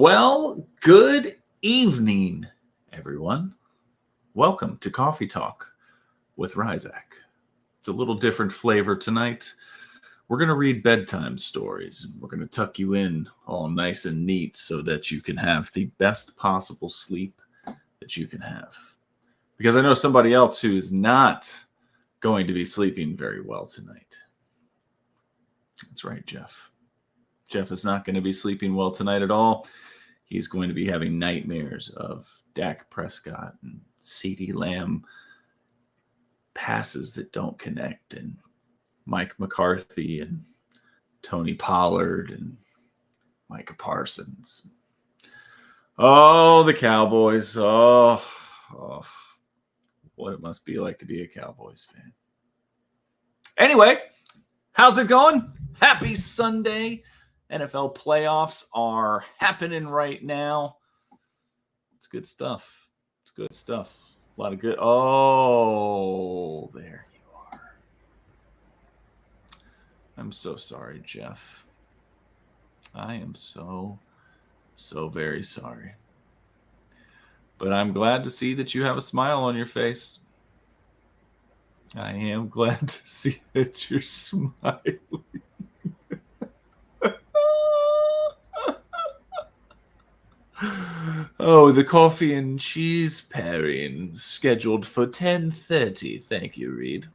Well, good evening, everyone. Welcome to Coffee Talk with Ryzak. It's a little different flavor tonight. We're going to read bedtime stories, and we're going to tuck you in all nice and neat so that you can have the best possible sleep that you can have. Because I know somebody else who is not going to be sleeping very well tonight. That's right, Jeff. Jeff is not going to be sleeping well tonight at all. He's going to be having nightmares of Dak Prescott and CeeDee Lamb passes that don't connect, and Mike McCarthy and Tony Pollard and Micah Parsons. Oh, the Cowboys. Oh, what it must be like to be a Cowboys fan. Anyway, how's it going? Happy Sunday. NFL playoffs are happening right now. It's good stuff. It's good stuff. A lot of good. Oh, there you are. I'm so sorry, Jeff. I am so very sorry. But I'm glad to see that you have a smile on your face. I am glad to see that you're smiling. Oh, the coffee and cheese pairing scheduled for 10:30. Thank you, Reed.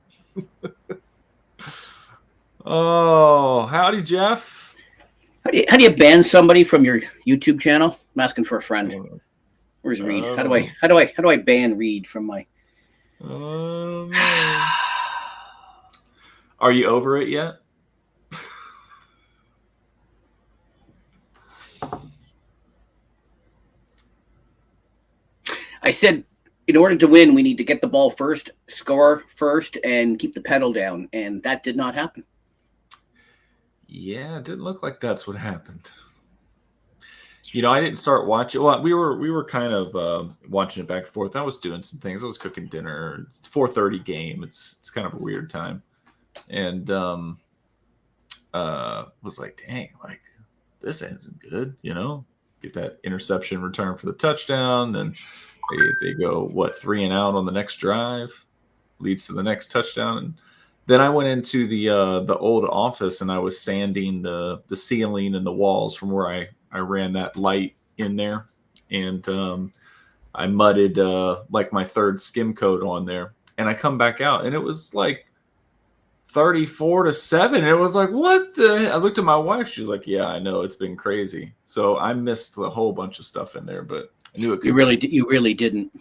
Oh, howdy, Jeff. How do you ban somebody from your YouTube channel? I'm asking for a friend. Where's Reed? How do I ban Reed from my? Are you over it yet? I said, in order to win, we need to get the ball first, score first, and keep the pedal down. And that did not happen. Yeah, it didn't look like that's what happened. You know, I didn't start watching. Well, we were kind of watching it back and forth. I was doing some things. I was cooking dinner. It's 4:30 game. It's kind of a weird time, and was like, dang, like this isn't good. You know, get that interception return for the touchdown, then they go 3 and out on the next drive, leads to the next touchdown, and then I went into the old office and I was sanding the ceiling and the walls from where I ran that light in there, and I mudded like my third skim coat on there, and I come back out and it was like 34-7. It was like, what the? I looked at my wife. She was like, yeah, I know, it's been crazy. So I missed a whole bunch of stuff in there, but I knew it could. You really didn't.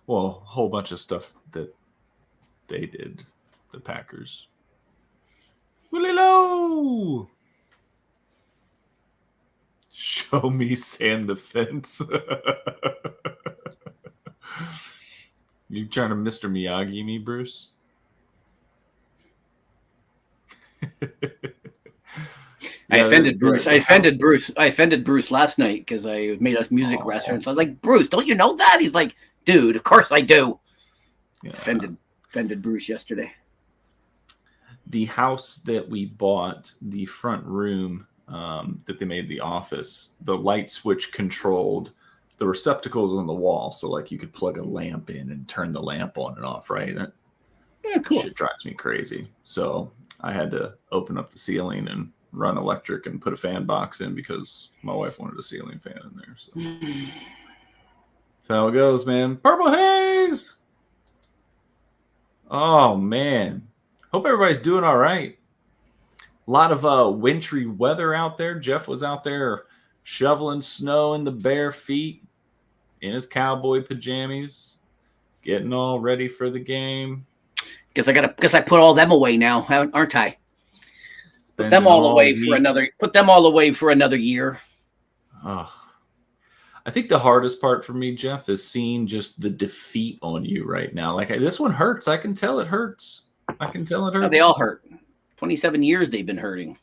Well, a whole bunch of stuff that they did, the Packers. Willie Low! Show me sand the fence. You trying to Mr. Miyagi me, Bruce? I offended Bruce. I offended Bruce last night because I made a music restaurant. I was like, Bruce, don't you know that? He's like, dude, of course I do. Yeah. Offended Bruce yesterday. The house that we bought, the front room that they made the office, the light switch controlled the receptacles on the wall, so like you could plug a lamp in and turn the lamp on and off, right? That cool. Shit drives me crazy. So I had to open up the ceiling and run electric and put a fan box in because my wife wanted a ceiling fan in there. So that's how it goes, man. Purple haze. Oh man, hope everybody's doing all right. A lot of wintry weather out there. Jeff was out there shoveling snow in the bare feet in his cowboy pajamas, getting all ready for the game. Guess I put all them away now, aren't I? Put them all away for another year. Oh. I think the hardest part for me, Jeff, is seeing just the defeat on you right now. Like, this one hurts. I can tell it hurts. Oh, they all hurt. 27 years they've been hurting.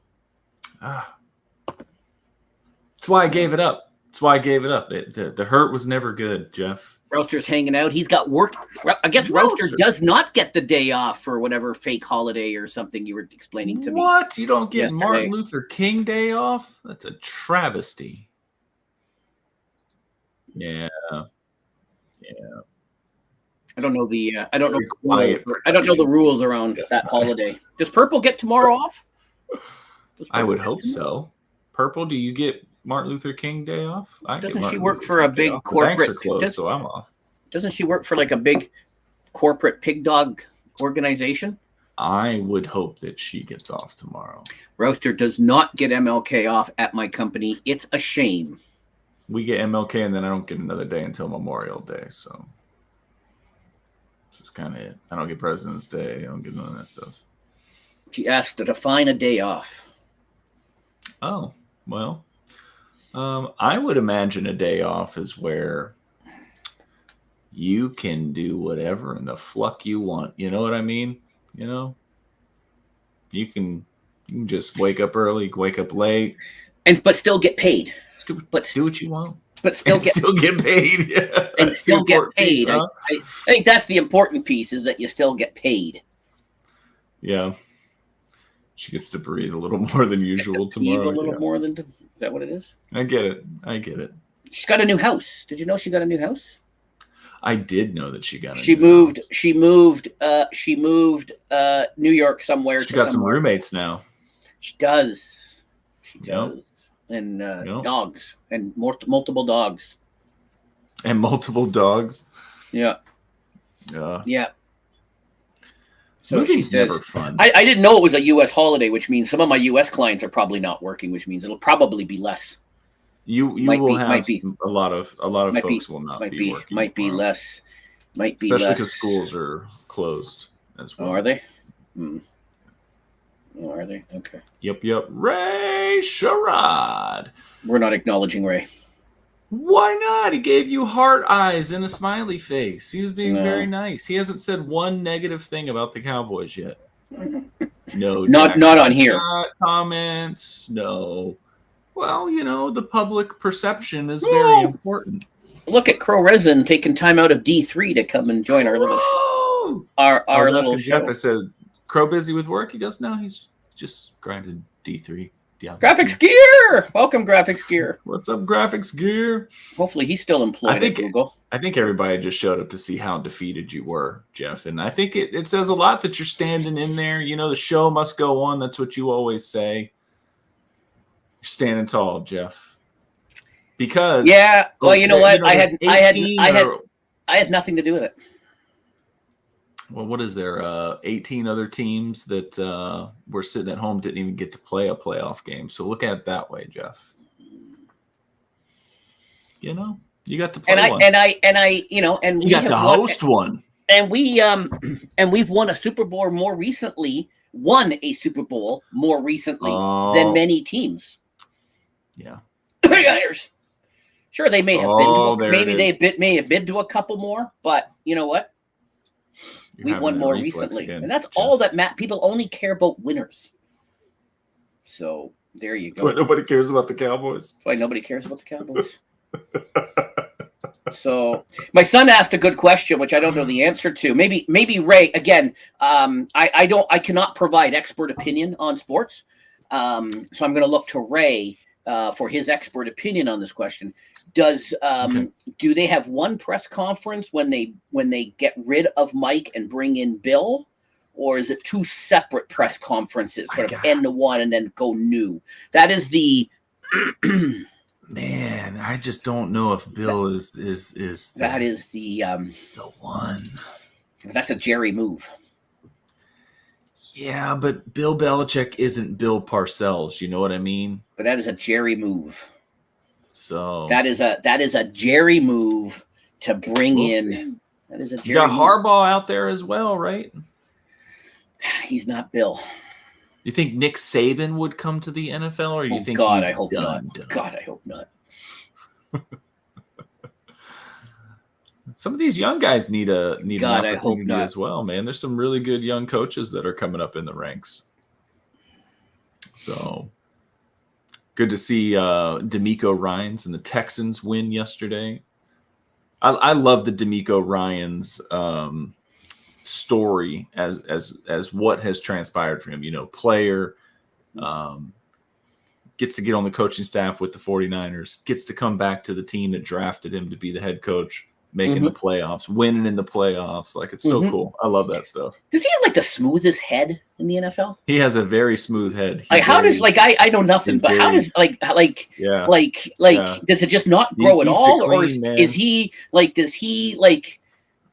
That's why I gave it up. The hurt was never good, Jeff. Rouster's hanging out. He's got work. I guess Rouster does not get the day off for whatever fake holiday or something you were explaining to me. What? You don't get yesterday. Martin Luther King Day off? That's a travesty. Yeah. I don't know the Quiet I don't know the rules around that holiday. Does Purple get tomorrow off? I would hope so. Purple, do you get Martin Luther King Day off? Doesn't she work for a big corporate? The banks are closed, so I'm off. Doesn't she work for like a big corporate pig dog organization? I would hope that she gets off tomorrow. Roaster does not get MLK off at my company. It's a shame. We get MLK, and then I don't get another day until Memorial Day, so this is kind of it. I don't get President's Day. I don't get none of that stuff. She asked to define a day off. Oh, well, I would imagine a day off is where you can do whatever in the fuck you want. You know what I mean? You know, you can just wake up early, wake up late, but still get paid. But do what you want. But still get paid. Yeah. And still get paid. Piece, huh? I think that's the important piece, is that you still get paid. Yeah. She gets to breathe a little more than usual tomorrow. A little more than. Is that what it is? I get it. She's got a new house. Did you know she got a new house? I did know that she got. She moved. She moved New York somewhere. She got some roommates now. She does. And dogs and multiple dogs. And multiple dogs. Yeah. Yeah. So moving's she says, never fun. I didn't know it was a U.S. holiday, which means some of my U.S. clients are probably not working, which means it'll probably be less. You will have a lot of folks will not be working. Might be less. Might be especially less. because schools are closed as well. Oh, are they? Oh, are they? Okay. Yep. Ray Sherrod. We're not acknowledging Ray. Why not? He gave you heart eyes and a smiley face. He was being very nice. He hasn't said one negative thing about the Cowboys yet. No, not on here. Comments. No. Well, the public perception is very important. Look at Crow Resin taking time out of D3 to come and join our little show. Our little show. Jeff, I said, Crow busy with work? He goes, no, he's just grinding D3. Graphics Gear! Welcome, Graphics Gear. What's up, Graphics Gear? Hopefully he's still employed at Google. I think everybody just showed up to see how defeated you were, Jeff. And I think it says a lot that you're standing in there. The show must go on. That's what you always say. You're standing tall, Jeff. Because well, you know what? I had nothing to do with it. Well, what is there? 18 other teams that were sitting at home didn't even get to play a playoff game. So look at it that way, Jeff. You got to play one. And you got to host one. And we've won a Super Bowl more recently. Won a Super Bowl more recently than many teams. Yeah. Sure, they may have may have been to a couple more, but you know what? We've won more recently, and that's all that people only care about winners. So there you go. That's why nobody cares about the Cowboys. That's why nobody cares about the Cowboys. So my son asked a good question, which I don't know the answer to. Maybe Ray again. I cannot provide expert opinion on sports, so I'm going to look to Ray for his expert opinion on this question. Do they have one press conference when they get rid of Mike and bring in Bill, or is it two separate press conferences, sort of end the one and then go new? That is the man. I just don't know if Bill is that is the one. That's a Jerry move. Yeah, but Bill Belichick isn't Bill Parcells. You know what I mean? But that is a Jerry move. So that is a Jerry move to bring in. That is a Jerry. You got Harbaugh out there as well, right? He's not Bill. You think Nick Saban would come to the NFL, or you think God, he's I hope done? Not. God, I hope not. Some of these young guys need an opportunity not. as well, man. There's some really good young coaches that are coming up in the ranks. So good to see D'Amico Ryans and the Texans win yesterday. I love the D'Amico Ryans story as what has transpired for him. Player, gets to get on the coaching staff with the 49ers, gets to come back to the team that drafted him to be the head coach, making the playoffs, winning in the playoffs. Like, it's so cool. I love that stuff. Does he have like the smoothest head in the NFL? He has a very smooth head. Like, how does, like, I know nothing, but how does, does it just not grow at all? Or is he like, does he like,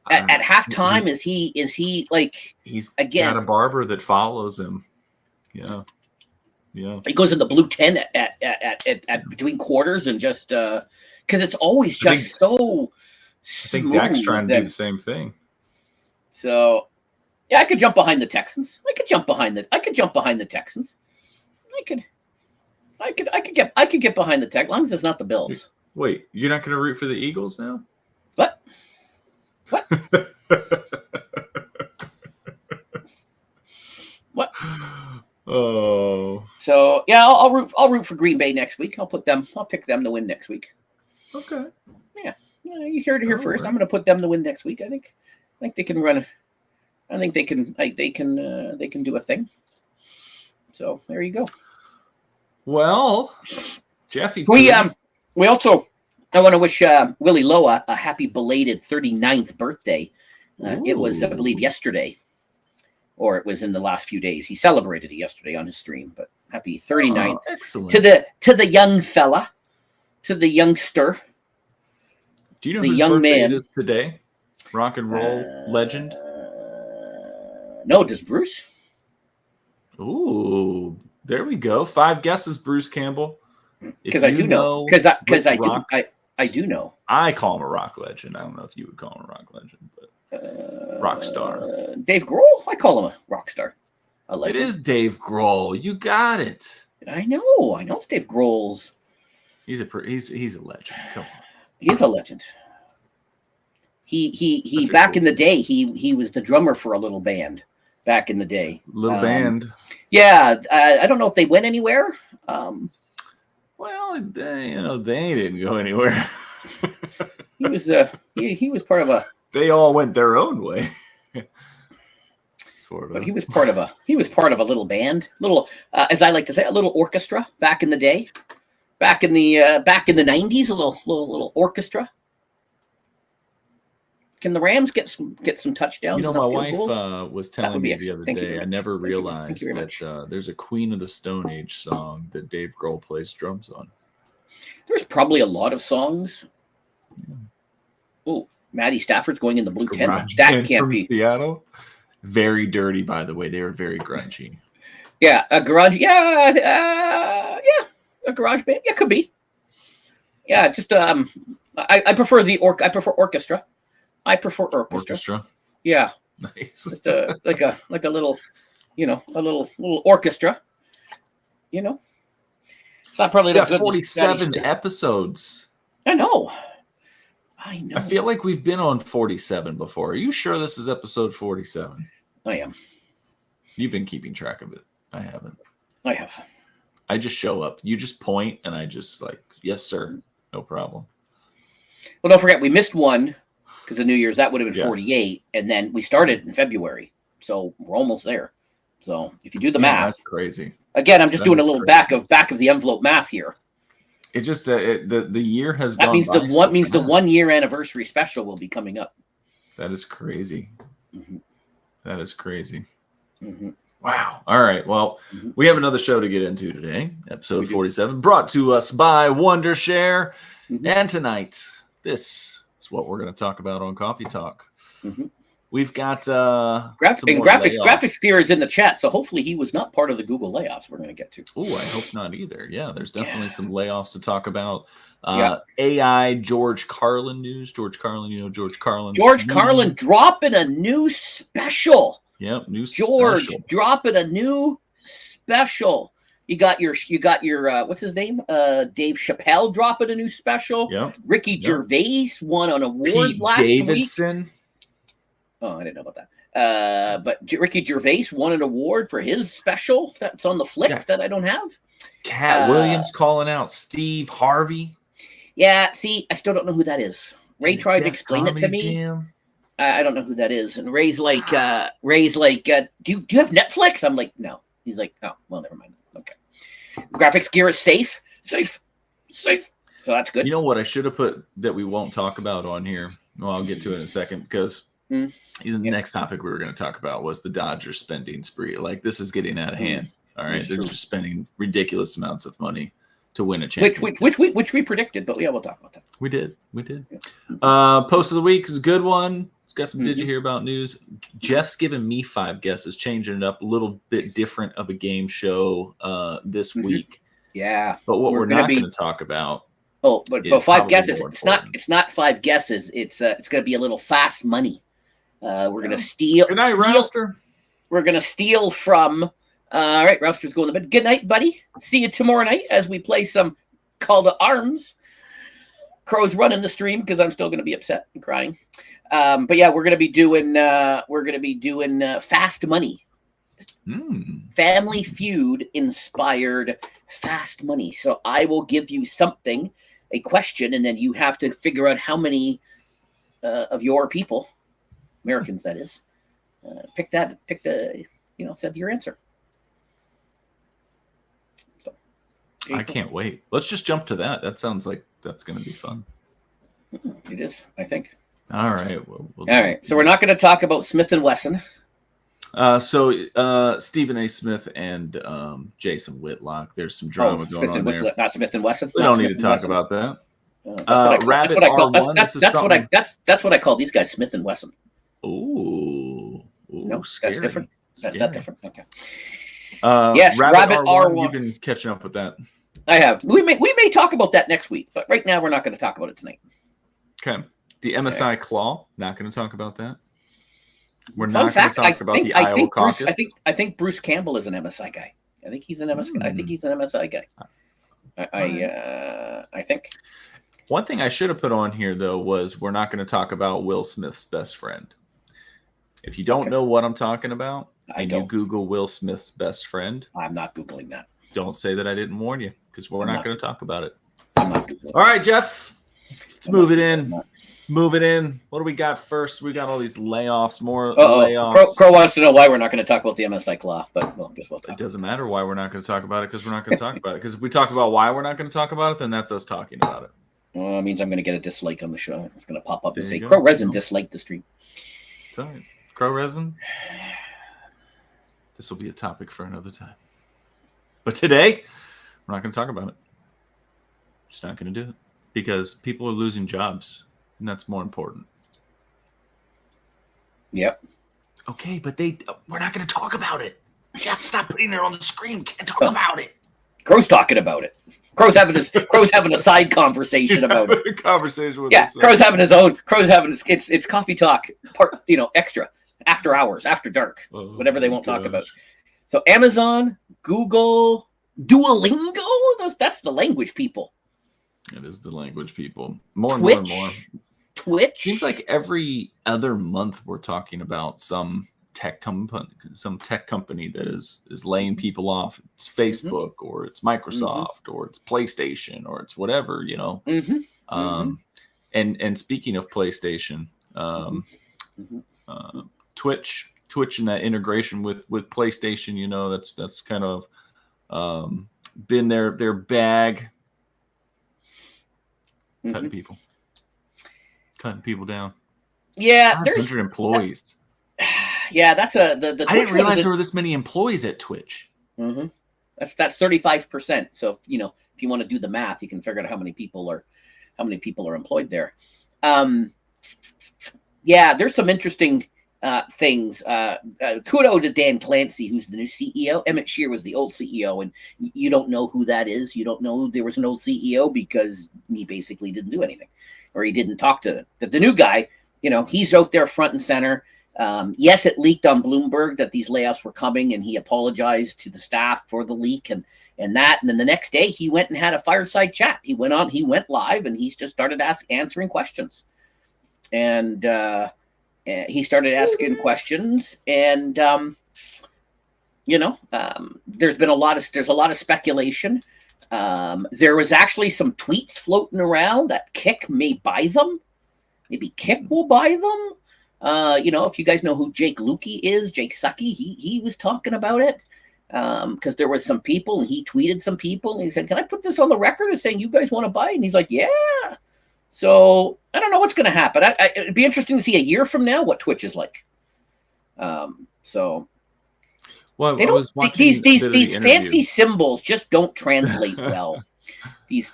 at halftime, is he like, he's got a barber that follows him. Yeah. Yeah. He goes in the blue tent at between quarters and just, because it's always just so smooth. I think Dak's trying to do the same thing. So, yeah, I could jump behind the Texans. I could jump behind the Texans. I could get behind the Tech, as long as it's not the Bills. Wait, you're not going to root for the Eagles now? What? What? Oh. So yeah, I'll root for Green Bay next week. I'll pick them to win next week. Okay. Yeah, you heard it here first. Right. I'm going to put them to win next week. I think they can run. I think they can do a thing. So there you go. Well, Jeffy, we also, I want to wish Willie Loa a happy belated 39th birthday. It was, I believe, yesterday, or it was in the last few days. He celebrated it yesterday on his stream. But happy 39th excellent. to the young fella, to the youngster. Do you know whose birthday it is today? Rock and roll legend. No, does Bruce? Ooh, there we go. 5 guesses, Bruce Campbell. Because I do know. Because I do know. I call him a rock legend. I don't know if you would call him a rock legend, but rock star. Dave Grohl. I call him a rock star. A legend. It is Dave Grohl. You got it. I know. It's Dave Grohl's. He's a legend. Come on. He's a legend. He back in the day, he was the drummer for a little band back in the day. Band. Yeah, I don't know if they went anywhere. Well, they didn't go anywhere. He was part of a. They all went their own way. Sort of. But he was part of a little band, as I like to say, a little orchestra back in the day, back in the 90s, a little orchestra. Can the Rams get some touchdowns? My wife was telling me the other day. I never realized that there's a Queen of the Stone Age song that Dave Grohl plays drums on. There's probably a lot of songs. Yeah. Oh, Matty Stafford's going in the blue tent. That can't be Seattle. Very dirty, by the way. They were very grungy. Yeah, a garage. Yeah, a garage band. Yeah, could be. Yeah, just I prefer orchestra. I prefer orchestra. Yeah. Nice. Just like a little, a little orchestra. It's not probably got 47 episodes. I know. I feel like we've been on 47 before. Are you sure this is episode 47? I am. You've been keeping track of it. I haven't. I have. I just show up. You just point, and I just yes, sir. No problem. Well, don't forget, we missed one. Because of New Year's, that would have been 48, and then we started in February, so we're almost there. So if you do the math, that's crazy. Again, I'm just doing a little back of the envelope math here. It just the year has that gone. Means the 1 year anniversary special will be coming up. That is crazy. Mm-hmm. That is crazy. Mm-hmm. Wow. All right. Well, we have another show to get into today. Episode 47, brought to us by Wondershare, and tonight this. What we're going to talk about on Coffee Talk. Mm-hmm. We've got graphics gear is in the chat, so hopefully he was not part of the Google layoffs we're going to get to. Oh, I hope not either. Yeah, there's definitely some layoffs to talk about. AI George Carlin news. George Carlin, George Carlin. George Carlin dropping a new special. Yep, George dropping a new special. You got your what's his name? Dave Chappelle dropping a new special. Yep. Ricky Gervais won an award last Davidson. week. Oh, I didn't know about that. But Ricky Gervais won an award for his special that's on the Flick that I don't have. Cat Williams calling out Steve Harvey. Yeah, see, I still don't know who that is. Ray tried to explain it to me. I don't know who that is. And Ray's like, do you have Netflix? I'm like, no. He's like, oh, well, never mind. Okay. Graphics gear is safe. So that's good. You know what I should have put that we won't talk about on here? Well, I'll get to it in a second because the next topic we were going to talk about was the Dodgers spending spree. Like, this is getting out of hand. All right, they're just spending ridiculous amounts of money to win a championship. Which we predicted, but we'll talk about that. We did. Post of the week is a good one. Got some Did You Hear About news? Jeff's given me 5 guesses, changing it up a little bit different of a game show this week. Yeah. But what we're not going to talk about. Oh, but for 5 guesses, it's not 5 guesses. It's going to be a little fast money. We're going to steal. Good night, Rouster. We're going to steal from. All right, Rouster's going to bed. Good night, buddy. See you tomorrow night as we play some Call to Arms. Crow's running the stream because I'm still going to be upset and crying. But yeah, we're going to be doing fast money. Family Feud inspired fast money. So I will give you something, a question, and then you have to figure out how many of your people, Americans that is, said your answer. So I can't wait. Let's just jump to that. That sounds like that's going to be fun. It is, I think. All right. All right. So we're not going to talk about Smith & Wesson. So Stephen A. Smith and Jason Whitlock. There's some drama going on there. Not Smith & Wesson. We don't need to talk about that. That's what I call these guys, Smith & Wesson. Ooh, no, scary. That's different. That's that different. Okay. Yes, Rabbit R1. You've been catching up with that. I have. We may talk about that next week, but right now we're not going to talk about it tonight. Okay. The MSI Claw. Not going to talk about that. We're not going to talk about the Iowa caucus. I think Bruce Campbell is an MSI guy. I think he's an MSI. I think he's an MSI guy. I think. One thing I should have put on here though was we're not going to talk about Will Smith's best friend. If you don't know what I'm talking about, you Google Will Smith's best friend. I'm not Googling that. Don't say that I didn't warn you, because we're not going to talk about it. I'm not Googling. All right, Jeff. Let's move it in. Move it in. What do we got first? We got all these layoffs, more layoffs. Crow wants to know why we're not going to talk about the MSI Claw, but well, guess what? It doesn't matter why we're not going to talk about it, because we're not going to talk about it. Because if we talk about why we're not going to talk about it, then that's us talking about it. Well, it means I'm going to get a dislike on the show. It's going to pop up and say, Crow Resin disliked the stream. It's all right. Crow Resin? This will be a topic for another time. But today, we're not going to talk about it. Just not going to do it. Because people are losing jobs, and that's more important. Yep. Okay, but we're not going to talk about it. Jeff, stop putting it on the screen. Can't talk about it. Crow's talking about it. Crow's having a side conversation about it. A conversation with Crow's having his own. Crow's having it's coffee talk part. Extra after hours, after dark, whatever they won't talk about. So Amazon, Google, Duolingo. That's the language people. It is the language people. More and Twitch, more and more. Twitch. Seems like every other month we're talking about some tech company that is laying people off. It's Facebook or it's Microsoft or it's PlayStation or it's whatever, And speaking of PlayStation, Twitch and that integration with PlayStation, that's kind of been their bag. Cutting people down. Yeah, 100 employees. Yeah, that's the I didn't realize there were this many employees at Twitch. Mm-hmm. That's 35%. So if you want to do the math, you can figure out how many people are employed there. Yeah, there's some interesting things. Kudos to Dan Clancy, who's the new CEO. Emmett Shear was the old CEO, and you don't know who that is. You don't know there was an old CEO because he basically didn't do anything, or he didn't talk to the new guy. He's out there front and center. Yes, it leaked on Bloomberg that these layoffs were coming, and he apologized to the staff for the leak and that. And then the next day, he went and had a fireside chat. He went live, and he's just started answering questions. And he started asking questions, and there's a lot of speculation. There was actually some tweets floating around that Kick may buy them. Maybe Kick will buy them. If you guys know who Jake Lukey is, Jake Sucky, he was talking about it. because there was some people, and he tweeted some people, and he said, "Can I put this on the record as saying you guys want to buy it?" And he's like, "Yeah." So I don't know what's going to happen. It'd be interesting to see a year from now what Twitch is like. So. Well, they don't, these fancy symbols just don't translate well.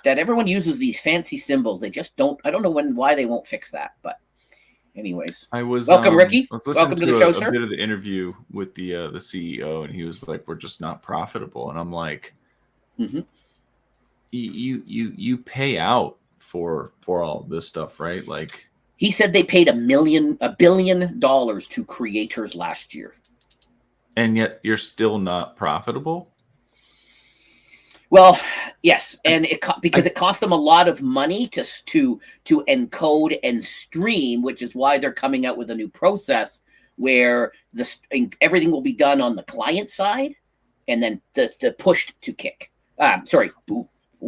That everyone uses these fancy symbols. They just don't. I don't know why they won't fix that. But anyways, welcome, Ricky. Welcome to the show, sir. A bit of the interview with the CEO, and he was like, "We're just not profitable," and I'm like, "You pay out for all this stuff, right?" Like he said, they paid $1 billion to creators last year. And yet you're still not profitable? Well, yes, and because it cost them a lot of money to encode and stream, which is why they're coming out with a new process where everything will be done on the client side, and then the pushed to Kick.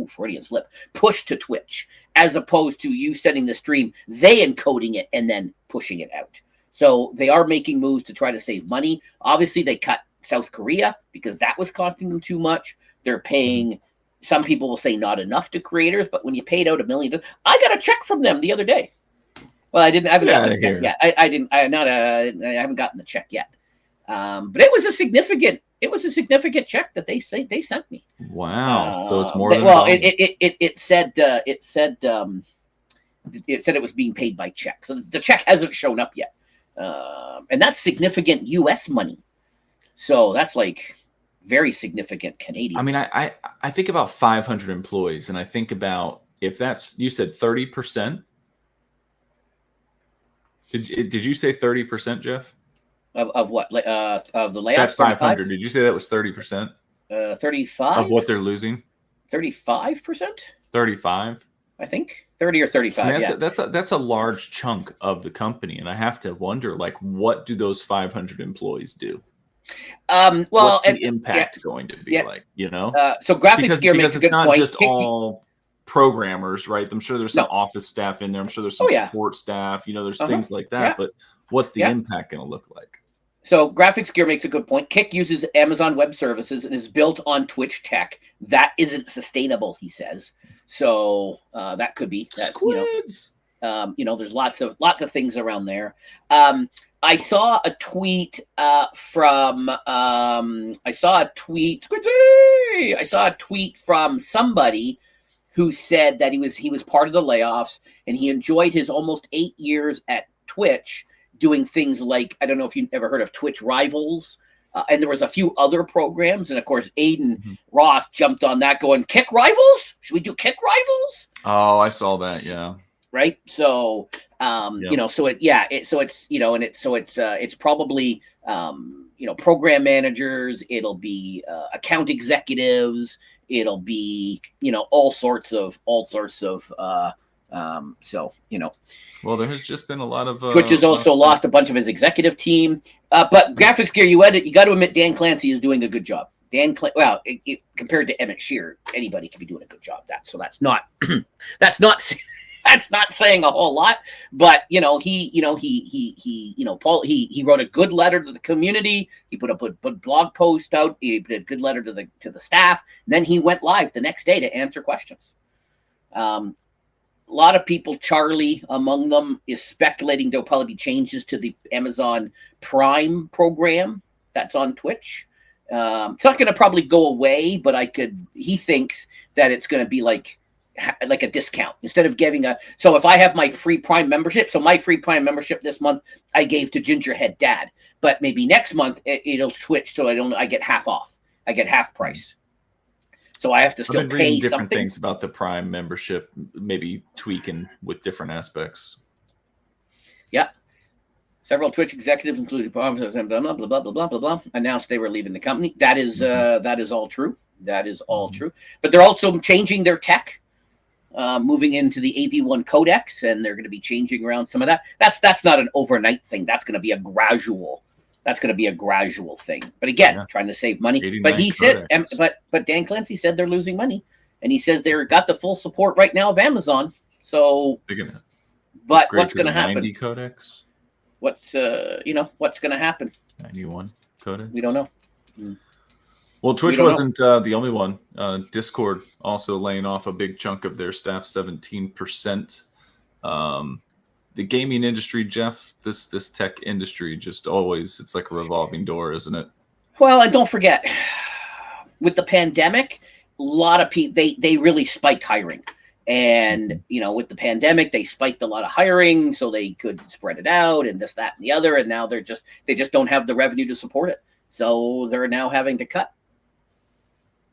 Freudian slip. Push to Twitch, as opposed to you setting the stream, they encoding it and then pushing it out. So they are making moves to try to save money. Obviously, they cut South Korea because that was costing them too much. They're paying, some people will say not enough to creators, but when you paid out $1 million, I got a check from them the other day. Well, I haven't gotten the check yet. I haven't gotten the check yet. But it was a significant check that they sent me. Wow. So it's more than it said it was being paid by check. So the check hasn't shown up yet. And that's significant US money. So that's like very significant Canadian. I mean, I think about 500 employees, and I think about, if that's, you said 30%. Did you say 30%, Jeff? Of what? Of the layoffs? That's 500. Did you say that was 30%? 35 of what they're losing. 35%. 35. I think 30 or 35. I mean, that's a large chunk of the company, and I have to wonder, like, what do those 500 employees do? What's the impact going to be like? So Graphics Gear makes a good point. Because it's not just all programmers, right? I'm sure there's some office staff in there. I'm sure there's some support staff. There's things like that. But what's the impact going to look like? So Graphics Gear makes a good point. Kick uses Amazon Web Services and is built on Twitch tech. That isn't sustainable, he says. So that could be that, Squids. There's lots of things around there. I saw a tweet from somebody who said that he was part of the layoffs, and he enjoyed his almost 8 years at Twitch doing things like, I don't know if you've ever heard of Twitch Rivals, and there was a few other programs, and of course Aiden Roth jumped on that going, Kick Rivals? Should we do Kick Rivals? Oh, I saw that, yeah. Right? So it's probably program managers, it'll be account executives, it'll be all sorts of well, there has just been a lot of Twitch has also lost a bunch of his executive team, but Graphics Gear, you got to admit Dan Clancy is doing a good job. Compared to Emmett Shear, anybody can be doing a good job. That's not that's not saying a whole lot, but he wrote a good letter to the community. He put a blog post out. He put a good letter to the staff. And then he went live the next day to answer questions. A lot of people, Charlie among them, is speculating there'll probably be changes to the Amazon Prime program that's on Twitch. It's not going to probably go away, but he thinks that it's going to be like a discount instead of giving so if I have my free Prime membership, so my free Prime membership this month I gave to Gingerhead Dad, but maybe next month it'll switch so I get half off. I get half price. So I have to still pay different something. Things about the Prime membership, maybe tweaking with different aspects. Yeah. Several Twitch executives, including blah, blah, blah, blah, blah, blah, blah, announced they were leaving the company. That is all true. That is all true. But they're also changing their tech, moving into the AV1 codecs, and they're going to be changing around some of that. That's not an overnight thing. That's going to be a gradual. Thing. But again, trying to save money. But he said, but Dan Clancy said they're losing money, and he says they're got the full support right now of Amazon. So, but what's going to happen? 90 codecs. What's going to happen? 91 codec. We don't know. Well, Twitch wasn't the only one. Discord also laying off a big chunk of their staff, 17%. The gaming industry, Jeff, this tech industry, just always, it's like a revolving door, isn't it? Well, and don't forget, with the pandemic, a lot of people, they really spiked hiring. And, with the pandemic, they spiked a lot of hiring so they could spread it out and this, that, and the other. And now they just don't have the revenue to support it. So they're now having to cut.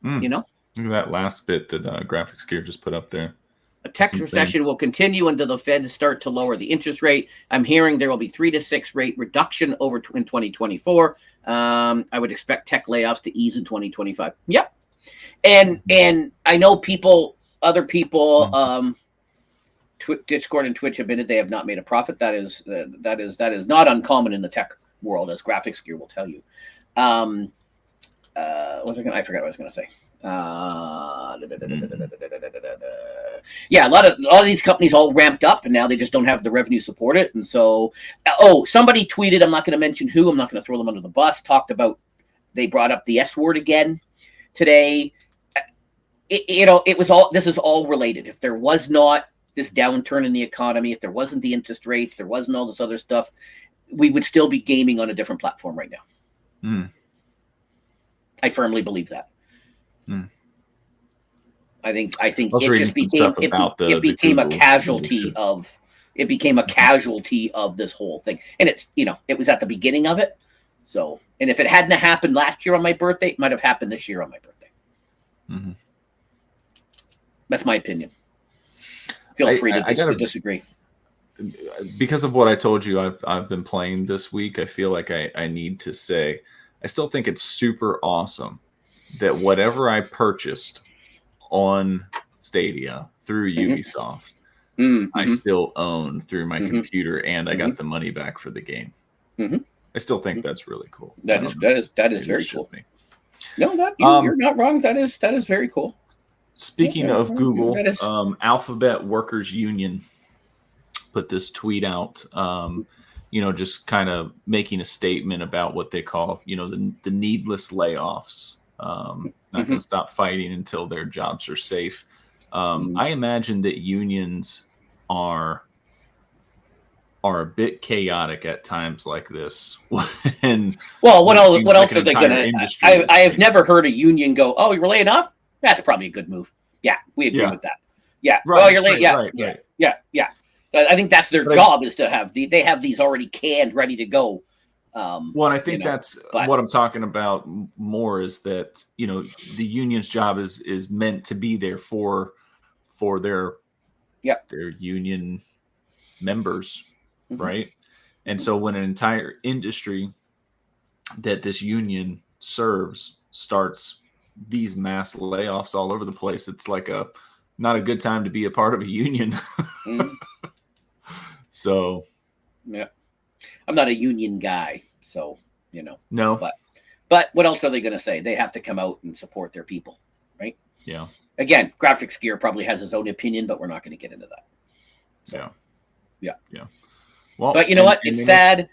Look at that last bit that Graphics Gear just put up there. A tech recession will continue until the Fed start to lower the interest rate. I'm hearing there will be 3 to 6 rate reduction in 2024. I would expect tech layoffs to ease in 2025. Yep. And I know other people, Discord and Twitch admitted they have not made a profit. That is not uncommon in the tech world, as Graphics Gear will tell you. I forgot what I was going to say. Yeah, a lot of these companies all ramped up, and now they just don't have the revenue to support it. And so, somebody tweeted, I'm not going to mention who, I'm not going to throw them under the bus, talked about, they brought up the S word again today. This is all related. If there was not this downturn in the economy, if there wasn't the interest rates, there wasn't all this other stuff, we would still be gaming on a different platform right now. I firmly believe that. I think it just became a casualty of this whole thing. And it was at the beginning of it. So, and if it hadn't happened last year on my birthday, it might have happened this year on my birthday. That's my opinion. Feel free to disagree. Because of what I told you, I've been playing this week. I feel like I need to say, I still think it's super awesome that whatever I purchased on Stadia through Ubisoft, I still own through my computer, and I got the money back for the game. I still think that's really cool. That is very cool. No, you're not wrong. That is very cool. Speaking of Google, Alphabet Workers Union put this tweet out. Just kind of making a statement about what they call, the needless layoffs. Not going to stop fighting until their jobs are safe. I imagine that unions are a bit chaotic at times like this. What else are they going to? I have never heard a union go, "Oh, you're laying off? That's probably a good move." Yeah, we agree with that. Yeah, right, well, you're late. Yeah. I think that's their job, is to have they have these already canned, ready to go. And I think that's what I'm talking about more, is that, the union's job is meant to be there for their union members, right? And so when an entire industry that this union serves starts these mass layoffs all over the place, it's like not a good time to be a part of a union. So, yeah, I'm not a union guy, so no. But what else are they going to say? They have to come out and support their people, right? Yeah. Again, Graphics Gear probably has his own opinion, but we're not going to get into that. So, yeah. Well, but you know what? It's sad.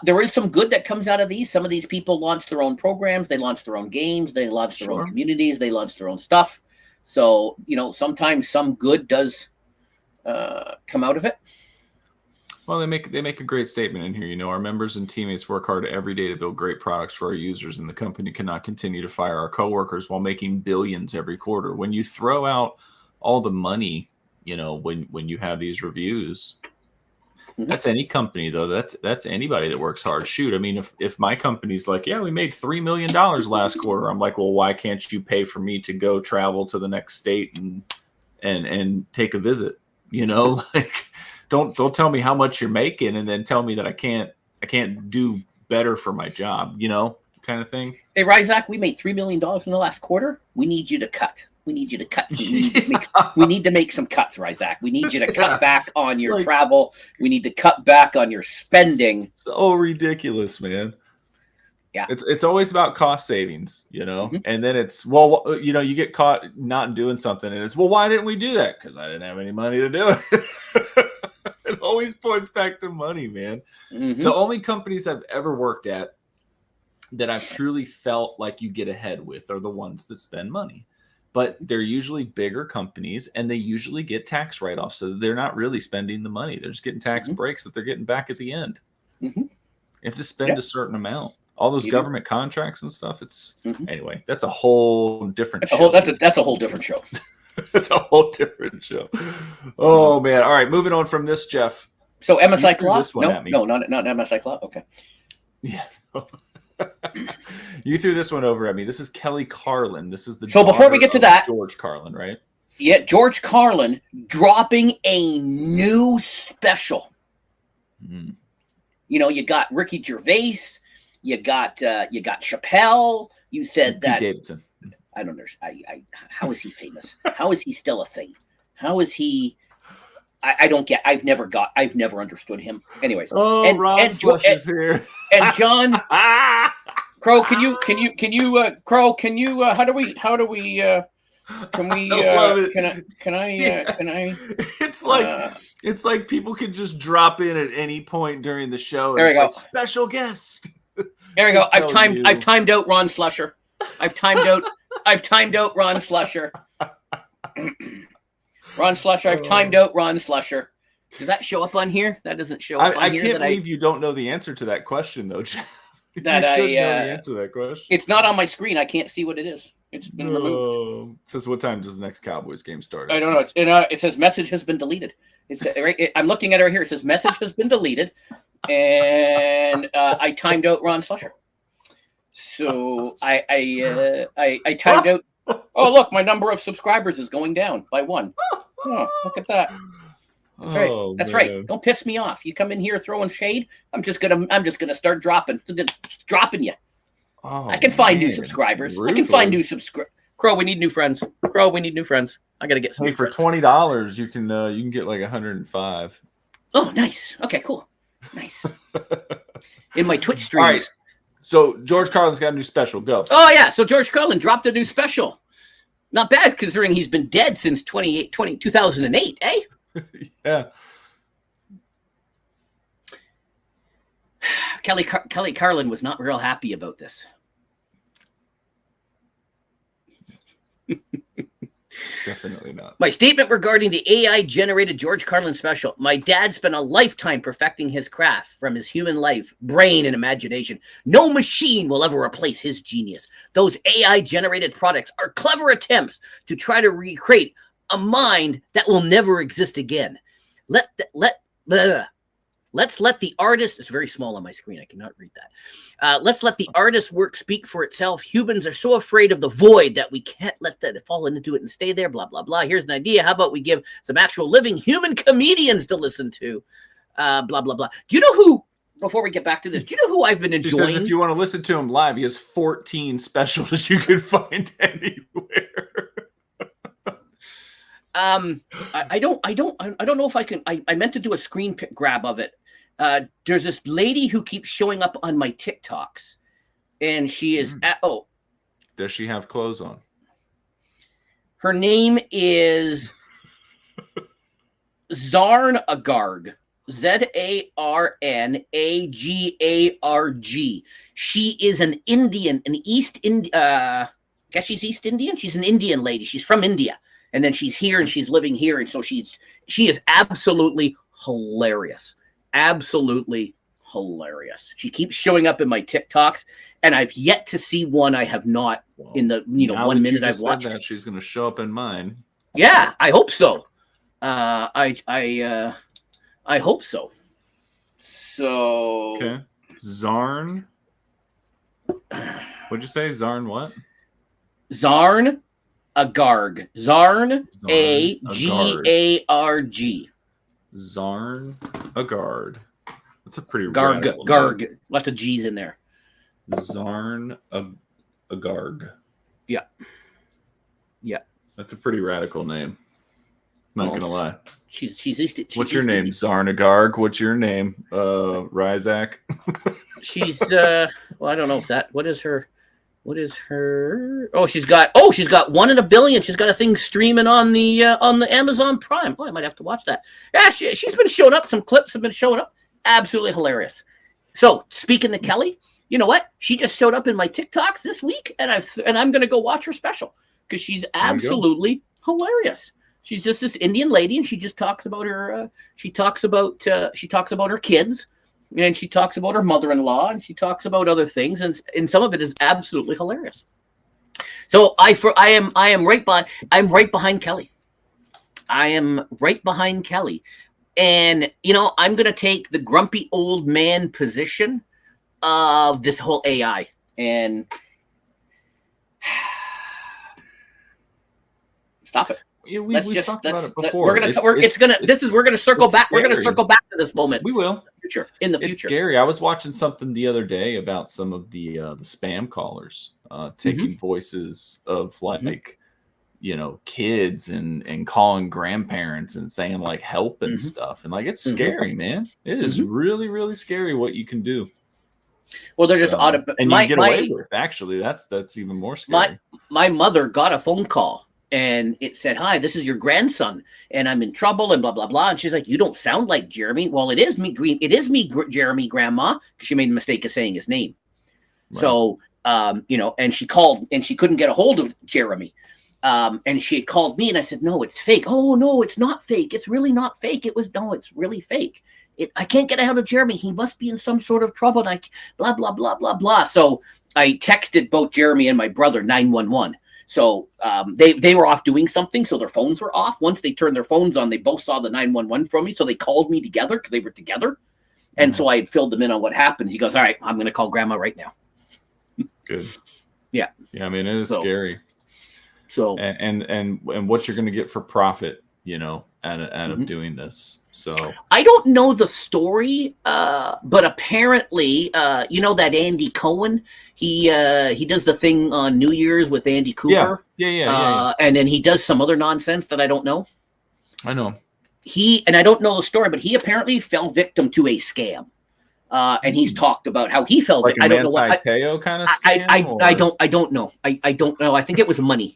There is some good that comes out of these. Some of these people launch their own programs. They launch their own games. They launch their own communities. They launch their own stuff. So, sometimes some good does come out of it. Well, they make a great statement in here. Our members and teammates work hard every day to build great products for our users, and the company cannot continue to fire our coworkers while making billions every quarter. When you throw out all the money, when you have these reviews, that's any company, though. That's anybody that works hard. Shoot, I mean, if my company's like, yeah, we made $3 million last quarter, I'm like, well, why can't you pay for me to go travel to the next state and take a visit? Don't tell me how much you're making and then tell me that I can't do better for my job, kind of thing. Hey, Ryzak, we made $3 million in the last quarter. We need you to cut. We need you to cut. We need to make some cuts, Ryzak. We need you to cut back on your travel. We need to cut back on your spending. So ridiculous, man. Yeah. It's always about cost savings, and then it's, well, you get caught not doing something, and it's, well, why didn't we do that? Because I didn't have any money to do it. It always points back to money, man. The only companies I've ever worked at that I've truly felt like you get ahead with are the ones that spend money. But they're usually bigger companies, and they usually get tax write-offs. So they're not really spending the money. They're just getting tax breaks that they're getting back at the end. You have to spend a certain amount. All those government contracts and stuff. It's anyway, that's a whole different show. That's a whole different show. That's a whole different show. Oh, man. All right, moving on from this, Jeff. So MSI Club? No, not MSI Club. Okay. Yeah. You threw this one over at me. This is Kelly Carlin. This is the so before we get to that, George Carlin, right? Yeah, George Carlin dropping a new special. You know, you got Ricky Gervais, you got Chappelle. You said that Pete Davidson. I don't understand. How is he famous? How is he still a thing? How is he? I don't get. I've never understood him. Anyways, Ron Slush is here. And John Crow, can you Crow? Can you? How do we? Can we? Can I? It's like people can just drop in at any point during the show. There we go. Like, special guest. There we go. I've timed out Ron Slusher. I've timed out Ron Slusher. Ron Slusher. I've timed out Ron Slusher. Does that show up on here? That doesn't show up on here. I can't believe you don't know the answer to that question, though, Jeff. That you should know the answer to that question. It's not on my screen. I can't see what it is. It's been removed. It says, what time does the next Cowboys game start? I don't know. It says message has been deleted. I'm looking at it right here. It says message has been deleted, and I timed out Ron Slusher. So I timed out. Oh, look, my number of subscribers is going down by 1. Oh, look at that. That's right. That's right. Don't piss me off. You come in here throwing shade, I'm just gonna start dropping you. Oh, I can find new subscribers. Ruthless. I can find new subscribers. Crow, we need new friends. Crow, we need new friends. I gotta get some. Hey, for $20, you can get like 105. Oh, nice. Okay, cool. Nice. In my Twitch streams. All right. So George Carlin's got a new special. Go. Oh yeah. So George Carlin dropped a new special. Not bad considering he's been dead since 2008, eh? Yeah. Kelly Carlin was not real happy about this. Definitely not. My statement regarding the AI-generated George Carlin special. My dad spent a lifetime perfecting his craft from his human life, brain, and imagination. No machine will ever replace his genius. Those AI-generated products are clever attempts to try to recreate a mind that will never exist again. Let's let the artist, it's very small on my screen, I cannot read that. Let's let the artist's work speak for itself. Humans are so afraid of the void that we can't let that fall into it and stay there, blah, blah, blah. Here's an idea. How about we give some actual living human comedians to listen to? Blah, blah, blah. Do you know who, before we get back to this, do you know who I've been enjoying? He says if you want to listen to him live, he has 14 specials you can find anywhere. I don't know if I can, I meant to do a screen grab of it. There's this lady who keeps showing up on my TikToks, and she is does she have clothes on? Her name is Zarn Agarg. Zarnagarg. She is an Indian, guess she's East Indian. She's an Indian lady. She's from India. And then she's here and she's living here. And so she is absolutely hilarious. Absolutely hilarious. She keeps showing up in my TikToks, and I've yet to see one I have not in the 1 minute I've watched. That, she's going to show up in mine. Yeah, I hope so. I hope so. So okay, Zarn. What'd you say? Zarn what? Zarn Agarg. Zarn Agarg. Zarn Agarg. That's a pretty Garg. Lots of G's in there. Zarn Agarg. Yeah. That's a pretty radical name. Not gonna lie. She's East. What's your name? Zarn Agarg. What's your name? Ryzak. She's well, I don't know if that. What is her? Oh, she's got 1 in a billion. She's got a thing streaming on the Amazon Prime. Oh, I might have to watch that. Yeah, she's been showing up. Some clips have been showing up. Absolutely hilarious. So, speaking to Kelly, you know what? She just showed up in my TikToks this week, and I'm going to go watch her special because she's absolutely hilarious. She's just this Indian lady, and she just talks about her. She talks about her kids, and she talks about her mother-in-law, and she talks about other things, and some of it is absolutely hilarious. So I'm right behind Kelly. I am right behind Kelly. And, I'm going to take the grumpy old man position of this whole AI. And stop it. Yeah, we've talked about it before. We're gonna circle back. We're gonna circle back to this moment. We will. In the future. It's scary. I was watching something the other day about some of the spam callers taking voices of like kids and calling grandparents and saying like help and stuff, and like it's scary, man. It is really, really scary what you can do. Well, they're just and you can get away with. Actually, that's even more scary. My mother got a phone call. And it said, "Hi, this is your grandson, and I'm in trouble, and blah blah blah." And she's like, "You don't sound like Jeremy." Well, it is me, Jeremy, Grandma, because she made the mistake of saying his name. Right. So, and she called, and she couldn't get a hold of Jeremy, and she had called me, and I said, "No, it's fake." "Oh no, it's not fake. It's really not fake. It's really fake. I can't get a hold of Jeremy. He must be in some sort of trouble." And blah blah blah blah blah. So I texted both Jeremy and my brother 911. So they were off doing something, so their phones were off. Once they turned their phones on, they both saw the 911 from me, so they called me together because they were together. And so I had filled them in on what happened. He goes, "All right, I'm going to call Grandma right now." Good. Yeah. Yeah, I mean, it is scary. So and what you're going to get for profit, out of doing this. So I don't know the story, but apparently, that Andy Cohen, he does the thing on New Year's with Andy Cooper. Yeah. And then he does some other nonsense that I don't know. I know. And I don't know the story, but he apparently fell victim to a scam. And he's talked about how he fell. Like I don't know what Teo kind of scam. I don't know. I don't know. I think it was money.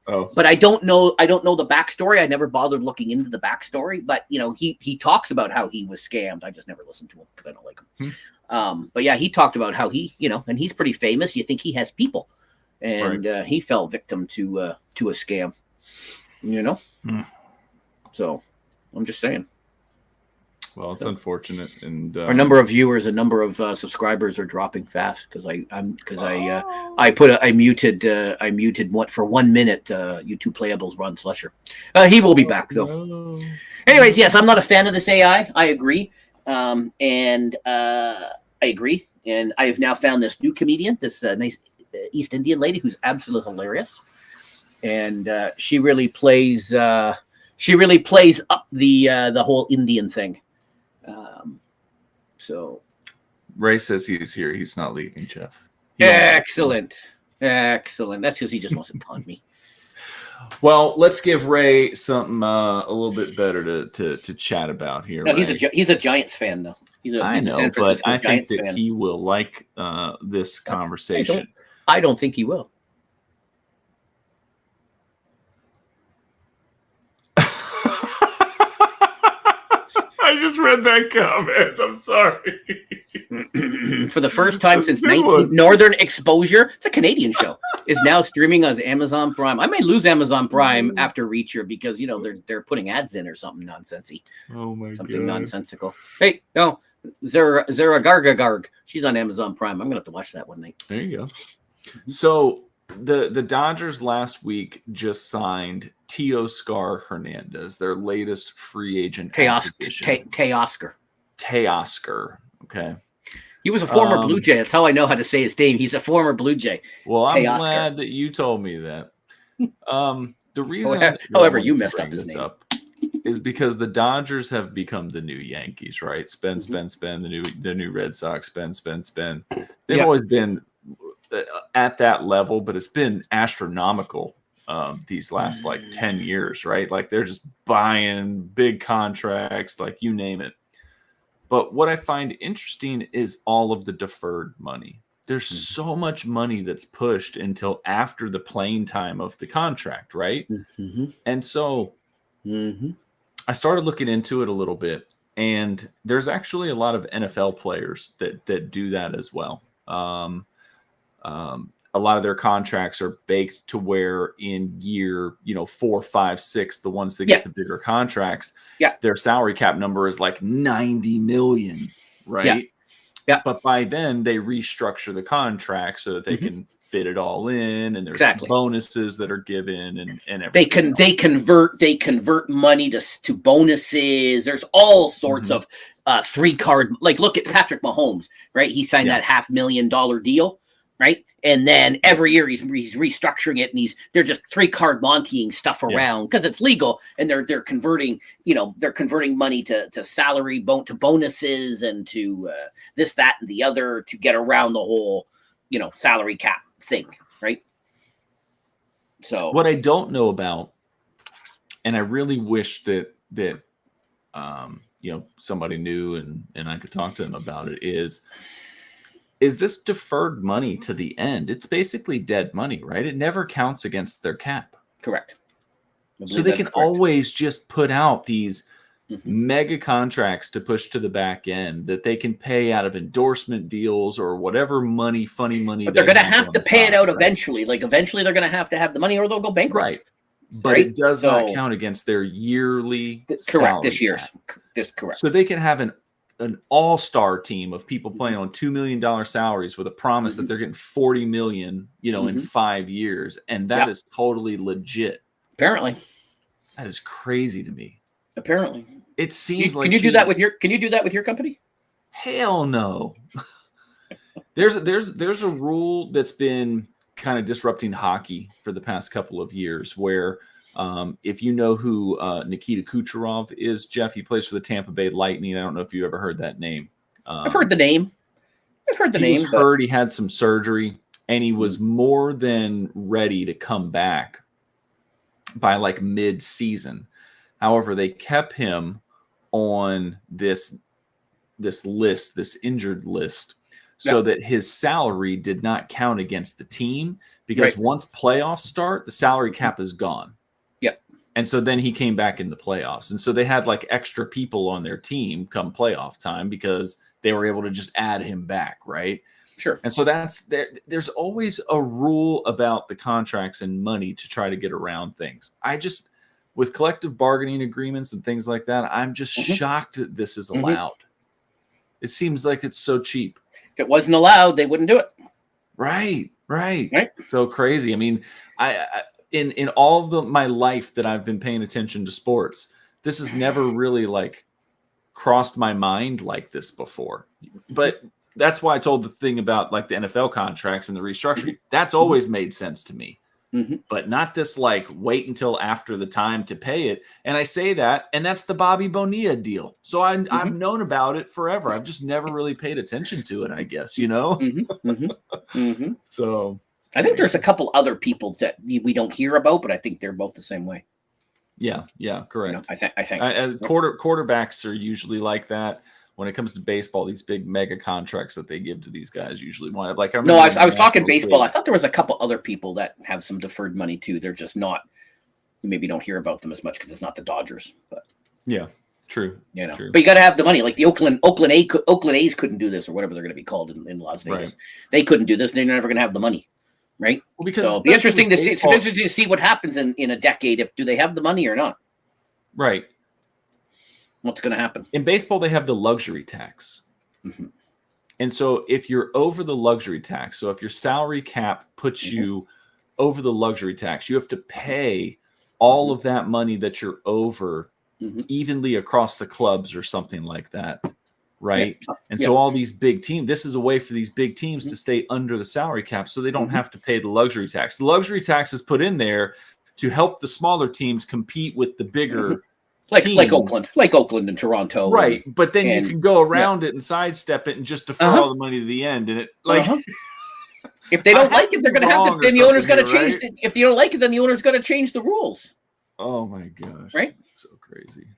Oh. But I don't know the backstory. I never bothered looking into the backstory. But he talks about how he was scammed. I just never listened to him because I don't like him. But yeah, he talked about how he, and he's pretty famous. You think he has people, and he fell victim to a scam. So I'm just saying. Well, it's unfortunate, and our number of viewers and number of subscribers are dropping fast because I muted what for 1 minute YouTube Playables Ron Slusher. He will be back though. No. Anyways, yes, I'm not a fan of this AI. I agree, and I have now found this new comedian, this nice East Indian lady who's absolutely hilarious, and she really plays up the whole Indian thing. So Ray says he's here. He's not leaving, Jeff. Excellent. That's because he just wants to taunt me. Well, let's give Ray something a little bit better to chat about here. No, he's a Giants fan though. I know, but I think that he will like this conversation. I don't think he will. I just read that comment. I'm sorry. For the first time since Northern Exposure, it's a Canadian show, is now streaming on Amazon Prime. I may lose Amazon Prime after Reacher because they're putting ads in or something nonsensy. Oh my god, something nonsensical. Hey, no, Zara Garg. She's on Amazon Prime. I'm gonna have to watch that one night. There you go. So the Dodgers last week just signed Teoscar Hernandez, their latest free agent acquisition. Teoscar. Okay. He was a former Blue Jay. That's how I know how to say his name. He's a former Blue Jay. Well, I'm glad that you told me that. The reason, however, you messed up his name is because the Dodgers have become the new Yankees, right? Spend. The new Red Sox. Spend. They've always been at that level, but it's been astronomical these last 10 years, right? Like they're just buying big contracts, like you name it. But what I find interesting is all of the deferred money. There's so much money that's pushed until after the playing time of the contract, right? And so I started looking into it a little bit, And there's actually a lot of NFL players that do that as well. A lot of their contracts are baked to where in year, 4, 5, 6, the ones that get the bigger contracts, their salary cap number is like 90 million, right? Yeah. But by then they restructure the contract so that they can fit it all in, and there's bonuses that are given and everything. They convert money to bonuses. There's all sorts of 3-card, like look at Patrick Mahomes, right? He signed that $500,000 deal. Right. And then every year he's restructuring it, and they're just 3-card Montying stuff around because it's legal, and they're converting money to salary to bonuses and to this, that, and the other to get around the whole, salary cap thing. Right. So what I don't know about, and I really wish that somebody knew and I could talk to them about it, is this deferred money to the end? It's basically dead money, right? It never counts against their cap. Correct. So they can always just put out these mega contracts to push to the back end that they can pay out of endorsement deals or whatever funny money. But they're going to have to pay it out eventually. Like eventually they're going to have the money or they'll go bankrupt. Right. But it does not count against their yearly correct this year's. This correct. So they can have an all-star team of people playing on $2 million salaries with a promise that they're getting $40 million, in 5 years. And that is totally legit. Apparently. That is crazy to me. Apparently. It seems like can you do that with your company? Hell no. There's a rule that's been kind of disrupting hockey for the past couple of years where if you know who Nikita Kucherov is, Jeff, he plays for the Tampa Bay Lightning. I don't know if you ever heard that name. I've heard the name. He was hurt. He had some surgery, and he was more than ready to come back by like mid-season. However, they kept him on this list, this injured list, so that his salary did not count against the team because once playoffs start, the salary cap is gone. And so then he came back in the playoffs. And so they had like extra people on their team come playoff time because they were able to just add him back, right? Sure. And so there's always a rule about the contracts and money to try to get around things. With collective bargaining agreements and things like that, I'm just shocked that this is allowed. It seems like it's so cheap. If it wasn't allowed, they wouldn't do it. Right. So crazy. I mean, in all of my life that I've been paying attention to sports, this has never really like crossed my mind like this before. But that's why I told the thing about like the NFL contracts and the restructuring. That's always made sense to me. But not this like wait until after the time to pay it. And I say that, and that's the Bobby Bonilla deal. So I've known about it forever. I've just never really paid attention to it, I guess, So I think there's a couple other people that we don't hear about, but I think they're both the same way. Yeah, correct. I think quarterbacks are usually like that. When it comes to baseball, these big mega contracts that they give to these guys usually wind up like. I was talking baseball. I thought there was a couple other people that have some deferred money too. They're just not. You maybe don't hear about them as much because it's not the Dodgers. But yeah, true. True. But you got to have the money. Like the Oakland A's couldn't do this, or whatever they're going to be called in Las Vegas. Right. They couldn't do this. They're never going to have the money. Right. Well, because so it'll be interesting to see. It's interesting to see what happens in a decade. Do they have the money or not? Right. What's going to happen? In baseball, they have the luxury tax. And so if you're over the luxury tax, so if your salary cap puts you over the luxury tax, you have to pay all of that money that you're over evenly across the clubs or something like that. Right. And so all these big teams, this is a way for these big teams to stay under the salary cap so they don't have to pay the luxury tax. The luxury tax is put in there to help the smaller teams compete with the bigger like Oakland and Toronto. Right. But then you can go around it and sidestep it and just defer all the money to the end. And it if they don't like it, they're going to have to, then the owner's going to change it. If you don't like it, then the owner's going to change the rules. Oh my gosh. Right. So crazy.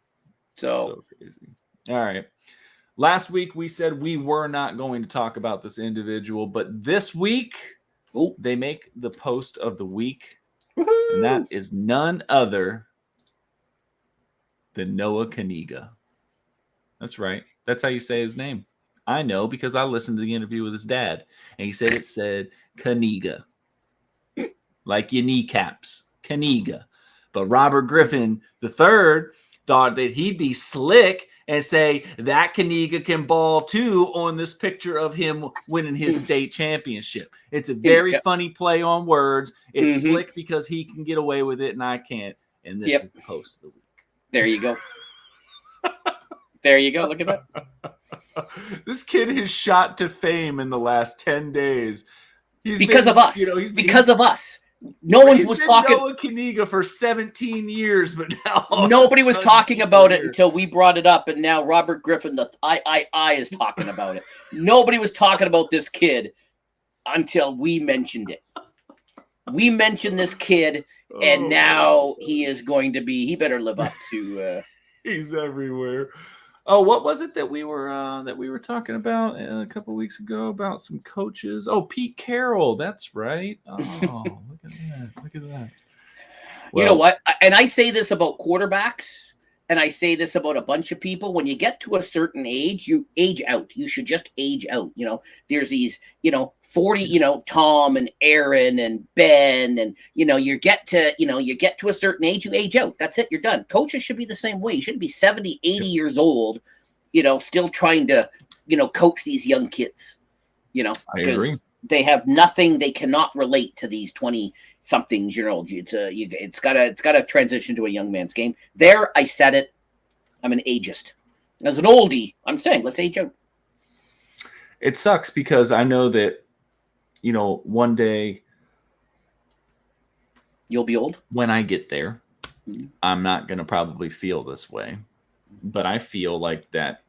So crazy. All right. Last week, we said we were not going to talk about this individual, but this week, they make the post of the week, and that is none other than Noah Kaniga. That's right. That's how you say his name. I know because I listened to the interview with his dad, and he said it said Kaniga, like your kneecaps, Kaniga. But Robert Griffin III thought that he'd be slick and say that Kaniga can ball too on this picture of him winning his state championship. It's a very funny play on words. It's slick because he can get away with it and I can't. And this is the post of the week. There you go. There you go. Look at that. This kid has shot to fame in the last 10 days. Because of us. Because of us. No one was talking. Noah Kaniga for 17 years, but now nobody was talking about it until we brought it up, and now Robert Griffin, the I is talking about it. Nobody was talking about this kid until we mentioned it. We mentioned this kid, and now he is going to be. He better live up to. He's everywhere. Oh, what was it that we were talking about a couple of weeks ago about some coaches? Oh, Pete Carroll. That's right. Oh, look at that. Look at that. Well, you know what? And I say this about quarterbacks, and I say this about a bunch of people. When you get to a certain age, you age out. You should just age out. You know, there's these, 40, Tom and Aaron and Ben, and, you get to a certain age, you age out. That's it. You're done. Coaches should be the same way. You shouldn't be 70, 80 years old, still trying to, coach these young kids, I agree. They have nothing. They cannot relate to these 20-somethings year olds. It's got to transition to a young man's game. There, I said it. I'm an ageist. As an oldie, I'm saying let's age out. It sucks because I know that, one day you'll be old. When I get there, I'm not going to probably feel this way, but I feel like that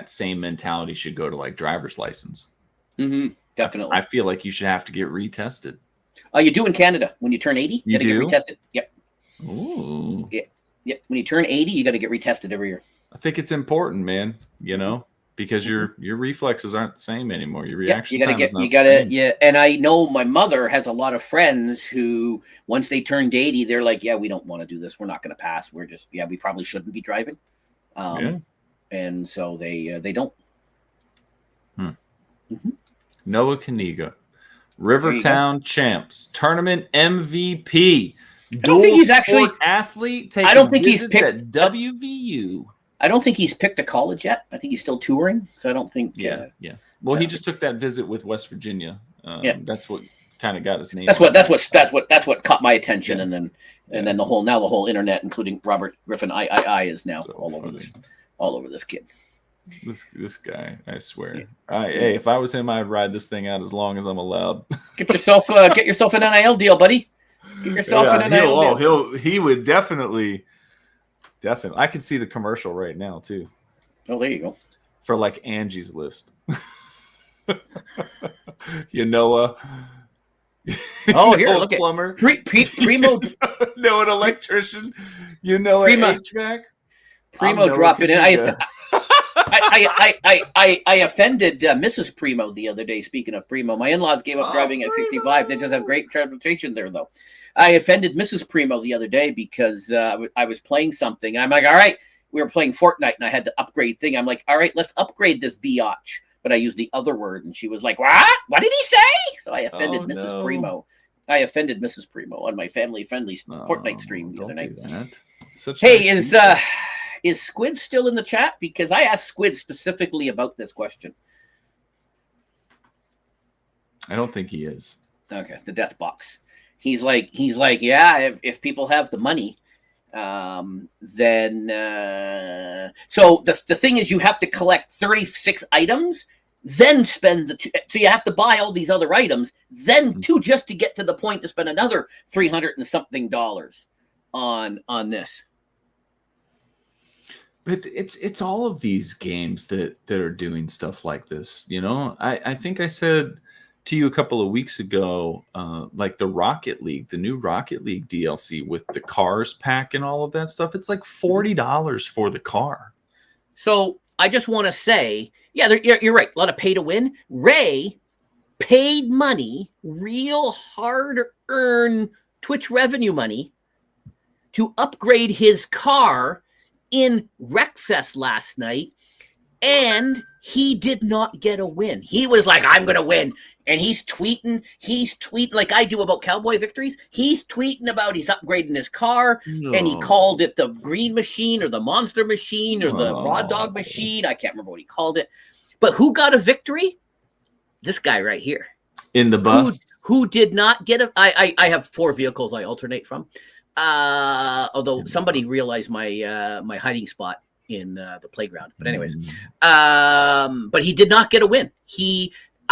same mentality should go to like driver's license. Mm-hmm. Definitely. I feel like you should have to get retested. You do in Canada. When you turn 80, you got to get retested. Yep. Ooh. Yeah. Yep. When you turn 80, you got to get retested every year. I think it's important, man, because your reflexes aren't the same anymore. Your reaction time is not the same. Yeah. And I know my mother has a lot of friends who, once they turned 80, they're like, yeah, we don't want to do this. We're not going to pass. We're just, we probably shouldn't be driving. And so they don't. Mm-hmm. Noah Kaniga, Rivertown champs, tournament MVP, dual sport athlete. I don't think he's picked at WVU. I don't think he's picked a college yet. I think he's still touring, so I don't think. Yeah. Well, he just took that visit with West Virginia. That's what kind of got his name. That's what caught my attention, and then the whole internet, including Robert Griffin, is now all over this kid. This guy, I swear. Hey, if I was him, I'd ride this thing out as long as I'm allowed. Get yourself an NIL deal, buddy. Get yourself an NIL deal. He would definitely. I could see the commercial right now too. Oh, there you go. For like Angie's List. Noah. Oh, here, look plumber. At Primo. An electrician. HVAC. Primo dropping in. I offended Mrs. Primo the other day. Speaking of Primo, my in-laws gave up driving at 65. They just have great transportation there, though. I offended Mrs. Primo the other day because I was playing something. And I'm like, all right, we were playing Fortnite, and I had to upgrade thing. I'm like, all right, let's upgrade this biatch. But I used the other word, and she was like, what? What did he say? So I offended Mrs. Primo. I offended Mrs. Primo on my family-friendly Fortnite stream the other night. Hey, is Squid still in the chat? Because I asked Squid specifically about this question. I don't think he is. Okay, the death box. He's like, yeah, if people have the money, then so the thing is, you have to collect 36 items, then spend so you have to buy all these other items, then just to get to the point to spend another $300 and something on this. But it's all of these games that are doing stuff like this. I think I said to you a couple of weeks ago, like the Rocket League, the new Rocket League DLC with the cars pack and all of that stuff. It's like $40 for the car. So I just want to say, you're right. A lot of pay to win. Ray paid money, real hard-earned Twitch revenue money, to upgrade his car in Wreckfest last night And he did not get a win. He was like, I'm going to win. And he's tweeting like I do about cowboy victories. He's tweeting about he's upgrading his car, and he called it the green machine or the monster machine or the raw dog machine. I can't remember what he called it. But who got a victory? This guy right here. In the bus. Who did not get a... I have 4 vehicles I alternate from. Although somebody realized my hiding spot in the playground. But anyways, but he did not get a win.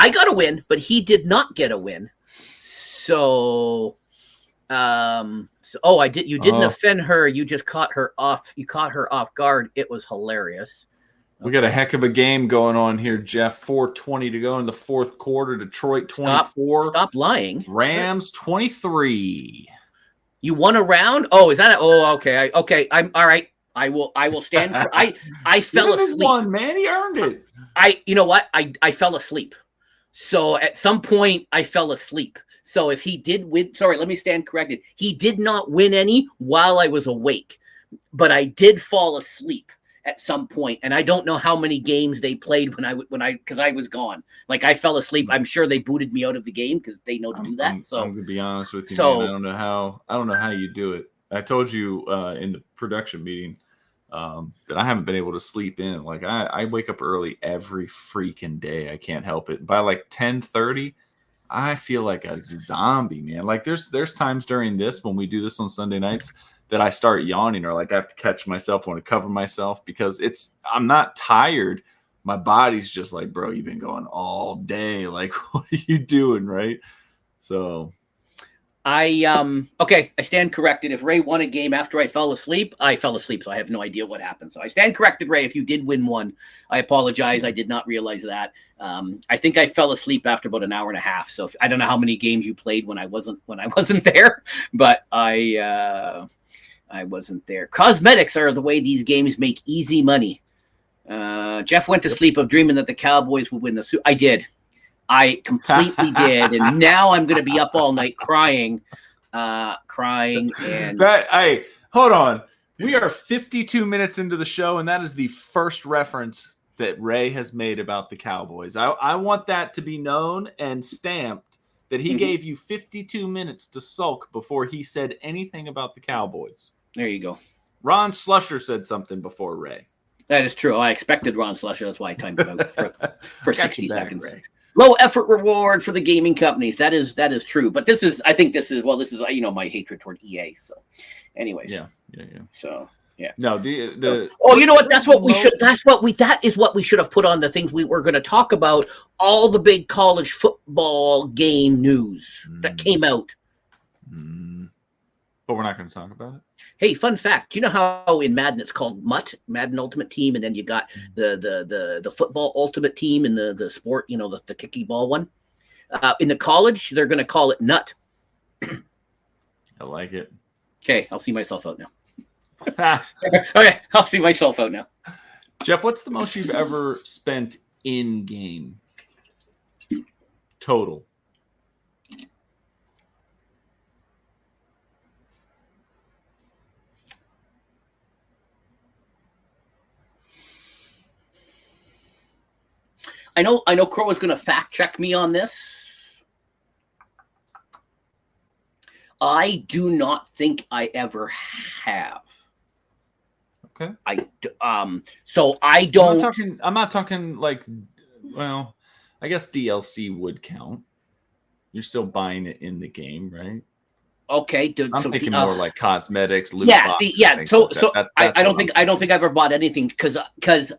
I got a win, but he did not get a win. So, I did. You didn't offend her. You just caught her off. You caught her off guard. It was hilarious. We got a heck of a game going on here, Jeff. 4:20 to go in the fourth quarter. Detroit 24. Stop lying. Rams 23. You won a round? Oh, is that? Okay. Okay. I'm all right. I will stand. I fell asleep. Won, man. He earned it. You know what? I fell asleep. So at some point I fell asleep. So if he did win, sorry, let me stand corrected. He did not win any while I was awake, but I did fall asleep at some point. And I don't know how many games they played because I was gone. Like I fell asleep. I'm sure they booted me out of the game because they know to do that. So I'm gonna be honest with you, man. I don't know how you do it. I told you in the production meeting that I haven't been able to sleep in. Like I wake up early every freaking day. I can't help it. By like 10:30, I feel like a zombie, man. Like there's times during this when we do this on Sunday nights that I start yawning or like I have to catch myself, want to cover myself because I'm not tired. My body's just like, bro, you've been going all day. Like, what are you doing, right? So I stand corrected. If Ray won a game after I fell asleep, so I have no idea what happened. So I stand corrected, Ray. If you did win one, I apologize. I did not realize that. I think I fell asleep after about an hour and a half. So I don't know how many games you played when I wasn't there, but I wasn't there. Cosmetics are the way these games make easy money. Jeff went to sleep of dreaming that the Cowboys would win the Super. I did. I completely did, and now I'm going to be up all night crying. And hey, hold on. We are 52 minutes into the show, and that is the first reference that Ray has made about the Cowboys. I want that to be known and stamped that he gave you 52 minutes to sulk before he said anything about the Cowboys. There you go. Ron Slusher said something before Ray. That is true. I expected Ron Slusher. That's why I timed it out for 60 seconds. Ray. Low effort reward for the gaming companies. That is true. But this is my hatred toward EA. So, anyways. Yeah. So, yeah. No, you know what? That is what we should have put on the things we were going to talk about. All the big college football game news that came out. But we're not going to talk about it. Hey, fun fact. Do you know how in Madden it's called MUT, Madden Ultimate Team, and then you got the football Ultimate Team and the sport, the kicky ball one? In the college, they're going to call it NUT. I like it. Okay, I'll see myself out now. Okay, I'll see myself out now. Jeff, what's the most you've ever spent in-game? Total. I know Crow is going to fact check me on this. I do not think I ever have. Okay. So I don't. I'm not talking like, well, I guess DLC would count. You're still buying it in the game, right? Okay, I'm thinking more like cosmetics, loot boxes, So that's I don't think I've ever bought anything because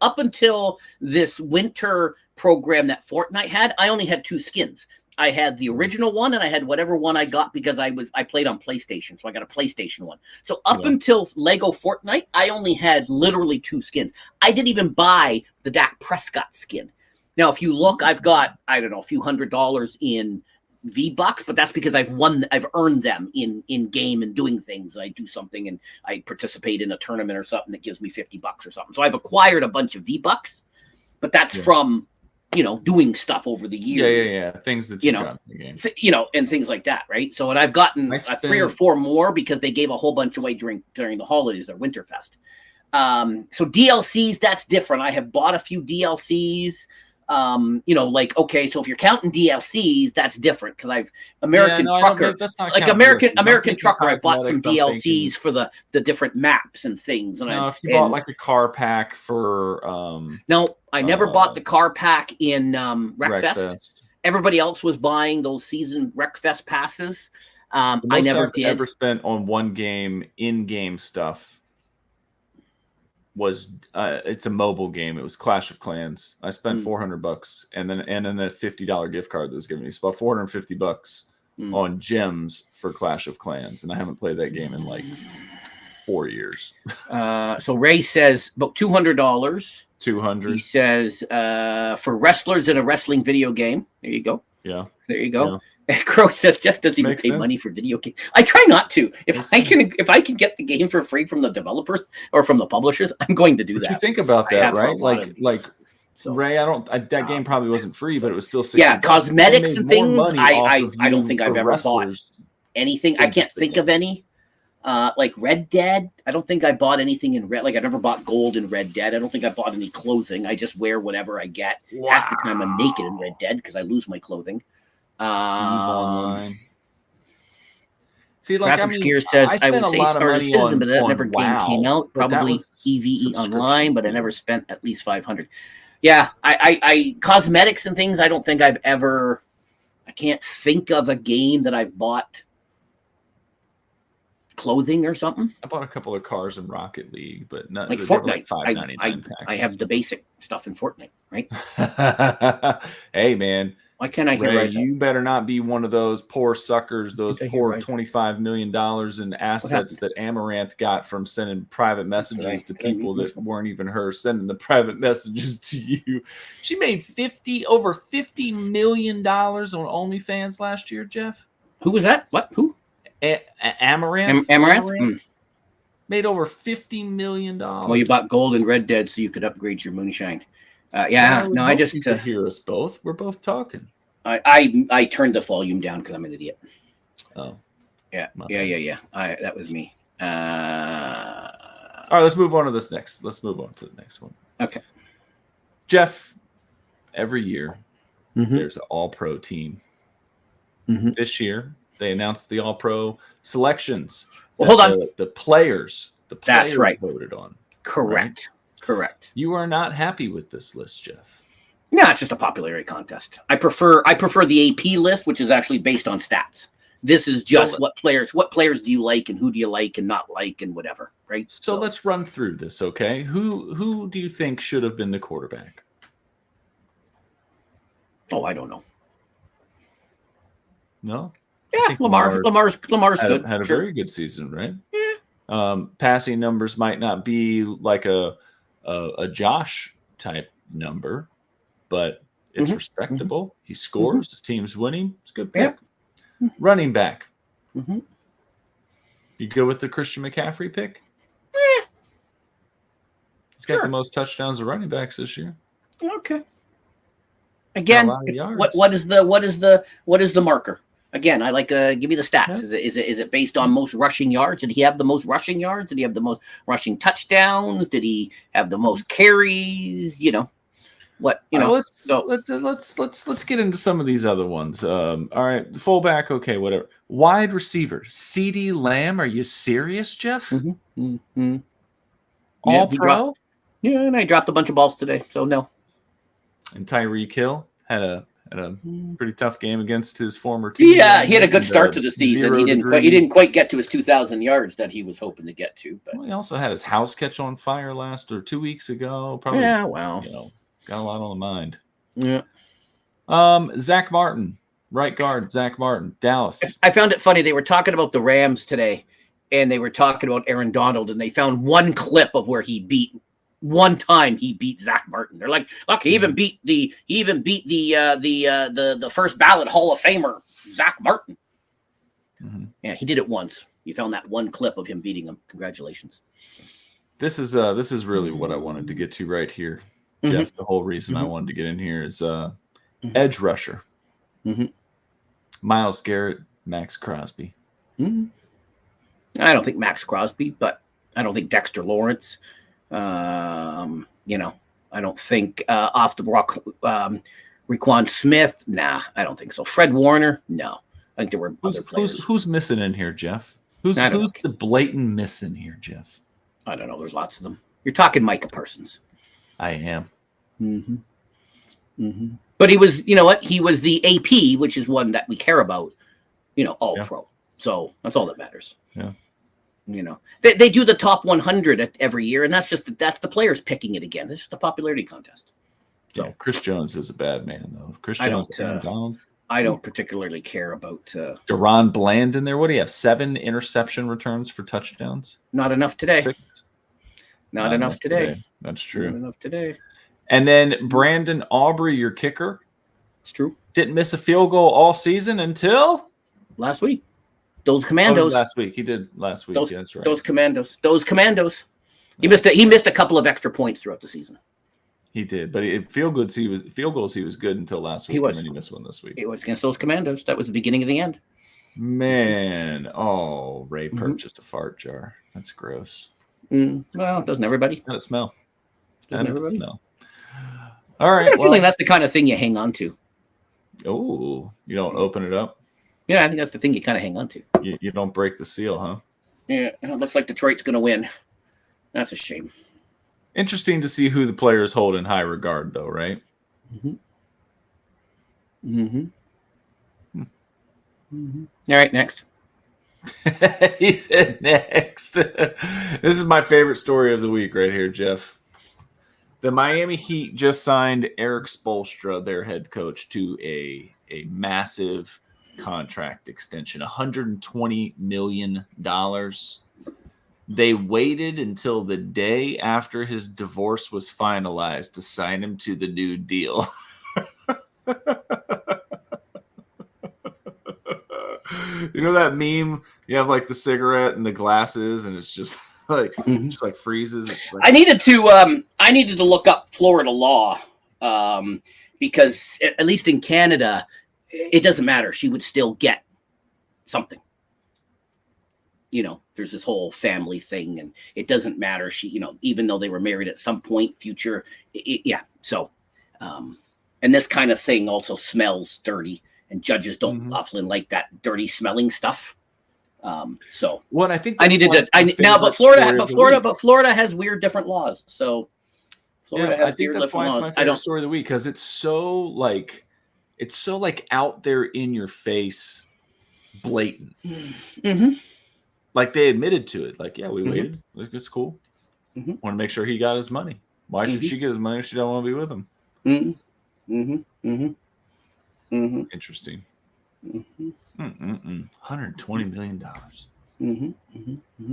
up until this winter program that Fortnite had, I only had 2 skins. I had the original one and I had whatever one I got because I played on PlayStation, so I got a PlayStation one. So up until Lego Fortnite, I only had literally 2 skins. I didn't even buy the Dak Prescott skin. Now, if you look, I've got a few $100s in V-Bucks, but that's because I've earned them in game and doing things. I do something and I participate in a tournament or something that gives me $50 or something. So I've acquired a bunch of V-Bucks, but that's from, doing stuff over the years. Yeah. Things that you got in the game. And things like that, right? So, and I've gotten 3 or 4 more because they gave a whole bunch away during the holidays, their Winterfest. So DLCs, that's different. I have bought a few DLCs. Like, okay, so if you're counting DLCs, that's different because I've American Trucker, like American Trucker, I bought some DLCs for the different maps and things. And if you bought like a car pack for no, I never bought the car pack in Wreckfest. Everybody else was buying those season Wreckfest passes. I never did. Ever spent on one game in-game stuff was it's a mobile game. It was Clash of Clans. I spent $400 and then a $50 gift card that was given me. So about $450 on gems for Clash of Clans, and I haven't played that game in like 4 years. So Ray says about $200. 200. He says for wrestlers in a wrestling video game. There you go. Yeah. There you go. Yeah. And Crow says Jeff doesn't even pay money for video games. I try not to. If I can get the game for free from the developers or from the publishers, I'm going to do that. You think about that, right? Like Ray, that game probably wasn't free, but it was still $60. Yeah, cosmetics and things. I don't think I've ever bought anything. I can't think of any. Like Red Dead, I don't think I bought anything in Red. Like I never bought gold in Red Dead. I don't think I bought any clothing. I just wear whatever I get. Wow. Half the time I'm naked in Red Dead because I lose my clothing. See, like Gear says I would say Star Citizen, but that never came out. Probably EVE Online, but I never spent at least $500. Yeah, I cosmetics and things. I don't think I've ever. I can't think of a game that I've bought clothing or something. I bought a couple of cars in Rocket League, but not like Fortnite. Like I have the basic stuff in Fortnite, right? Hey, man. Why can't I hear Ray, you better not be one of those poor suckers, those poor $25 million in assets that Amaranth got from sending private messages to people that weren't even her sending the private messages to you. She made over $50 million on OnlyFans last year, Jeff. Who was that? What? Who? Amaranth. Amaranth? Made over $50 million. Well, you bought gold and Red Dead so you could upgrade your moonshine. I just hear us both. We're both talking. I turned the volume down because I'm an idiot. Oh, yeah. That was me. All right, let's move on to this next. Let's move on to the next one. Okay, Jeff. Every year, there's an All-Pro team. This year, they announced the All-Pro selections. Well, hold on. The players. That's right. Voted on. Correct. Right? Correct. You are not happy with this list, Jeff. No, it's just a popularity contest. I prefer the AP list, which is actually based on stats. This is just what players do you like and who do you like and not like and whatever, right? So let's run through this, okay? Who do you think should have been the quarterback? Oh, I don't know. No? Yeah, Lamar's good. Had a very good season, right? Yeah. Passing numbers might not be like a Josh type number, but it's respectable. He scores. His team's winning. It's a good pick. Yep. Running back. You go with the Christian McCaffrey pick? Yeah. He's got the most touchdowns of running backs this year. Okay. Again, what is the marker? Again, I like to give you the stats. Yeah. Is it based on most rushing yards? Did he have the most rushing yards? Did he have the most rushing touchdowns? Did he have the most carries? Let's get into some of these other ones. All right, fullback, okay, whatever. Wide receiver, CeeDee Lamb. Are you serious, Jeff? All pro? Yeah, and I dropped a bunch of balls today, so no. And Tyreek Hill had a pretty tough game against his former team. Yeah, he had a good start to the season. He didn't quite get to his 2,000 yards that he was hoping to get to. But he also had his house catch on fire 2 weeks ago. Probably, got a lot on the mind. Yeah. Zach Martin, right guard. Zach Martin, Dallas. I found it funny. They were talking about the Rams today, and they were talking about Aaron Donald, and they found one clip of where he beat. One time he beat Zach Martin. They're like, look, he even beat the first ballot Hall of Famer Zach Martin. Yeah, he did it once. You found that one clip of him beating him. Congratulations. This is really what I wanted to get to right here, Jeff. The whole reason I wanted to get in here is edge rusher. Myles Garrett, Max Crosby. I don't think Max Crosby, but I don't think Dexter Lawrence. You know, I don't think off the block. Raquan Smith, nah, I don't think so. Fred Warner, no. I think there were other players. Who's missing in here, Jeff? Who's the blatant missing here, Jeff? I don't know. There's lots of them. You're talking Micah Parsons. I am. Mm-hmm. Mm-hmm. But he was, you know what? He was the AP, which is one that we care about, you know, all pro. So that's all that matters. Yeah. You know, they do the top 100 every year, and that's the players picking it again. It's just a popularity contest. So yeah, Chris Jones is a bad man, though. Chris Jones, I don't particularly care about Deron Bland in there. What do you have? 7 interception returns for touchdowns? Not enough today. 6? Not enough today. That's true. Not enough today. And then Brandon Aubrey, your kicker. It's true. Didn't miss a field goal all season until last week. Those Commandos. Last week. He did last week. Those, yeah, that's right. Those Commandos. He missed a couple of extra points throughout the season. He did, but field goals he was good until last week. And then he missed one this week. It was against those Commandos. That was the beginning of the end. Man, Ray purchased a fart jar. That's gross. Well, doesn't everybody? How does it smell? Doesn't everybody? Smell. All right. I have a feeling that's the kind of thing you hang on to. Oh, you don't open it up? Yeah, I think that's the thing you kind of hang on to. You don't break the seal, huh? Yeah, it looks like Detroit's going to win. That's a shame. Interesting to see who the players hold in high regard, though, right? All right, next. He said next. This is my favorite story of the week right here, Jeff. The Miami Heat just signed Eric Spoelstra, their head coach, to a massive contract extension, $120 million. They waited until the day after his divorce was finalized to sign him to the new deal. You know that meme? You have like the cigarette and the glasses, and it's just like just like freezes. It's like... I needed to look up Florida law because at least in Canada, it doesn't matter. She would still get something. You know, there's this whole family thing, and it doesn't matter. She, you know, even though they were married at some point, future, yeah. So, and this kind of thing also smells dirty. And judges don't often like that dirty smelling stuff. So well, I think I needed to. But Florida has weird different laws. So Florida has I think that's why it's my favorite story of the week because it's so like out there in your face, blatant. Like they admitted to it. Like, yeah, we waited. Like, it's cool. Want to make sure he got his money. Why should she get his money if she don't want to be with him? Interesting. $120 million.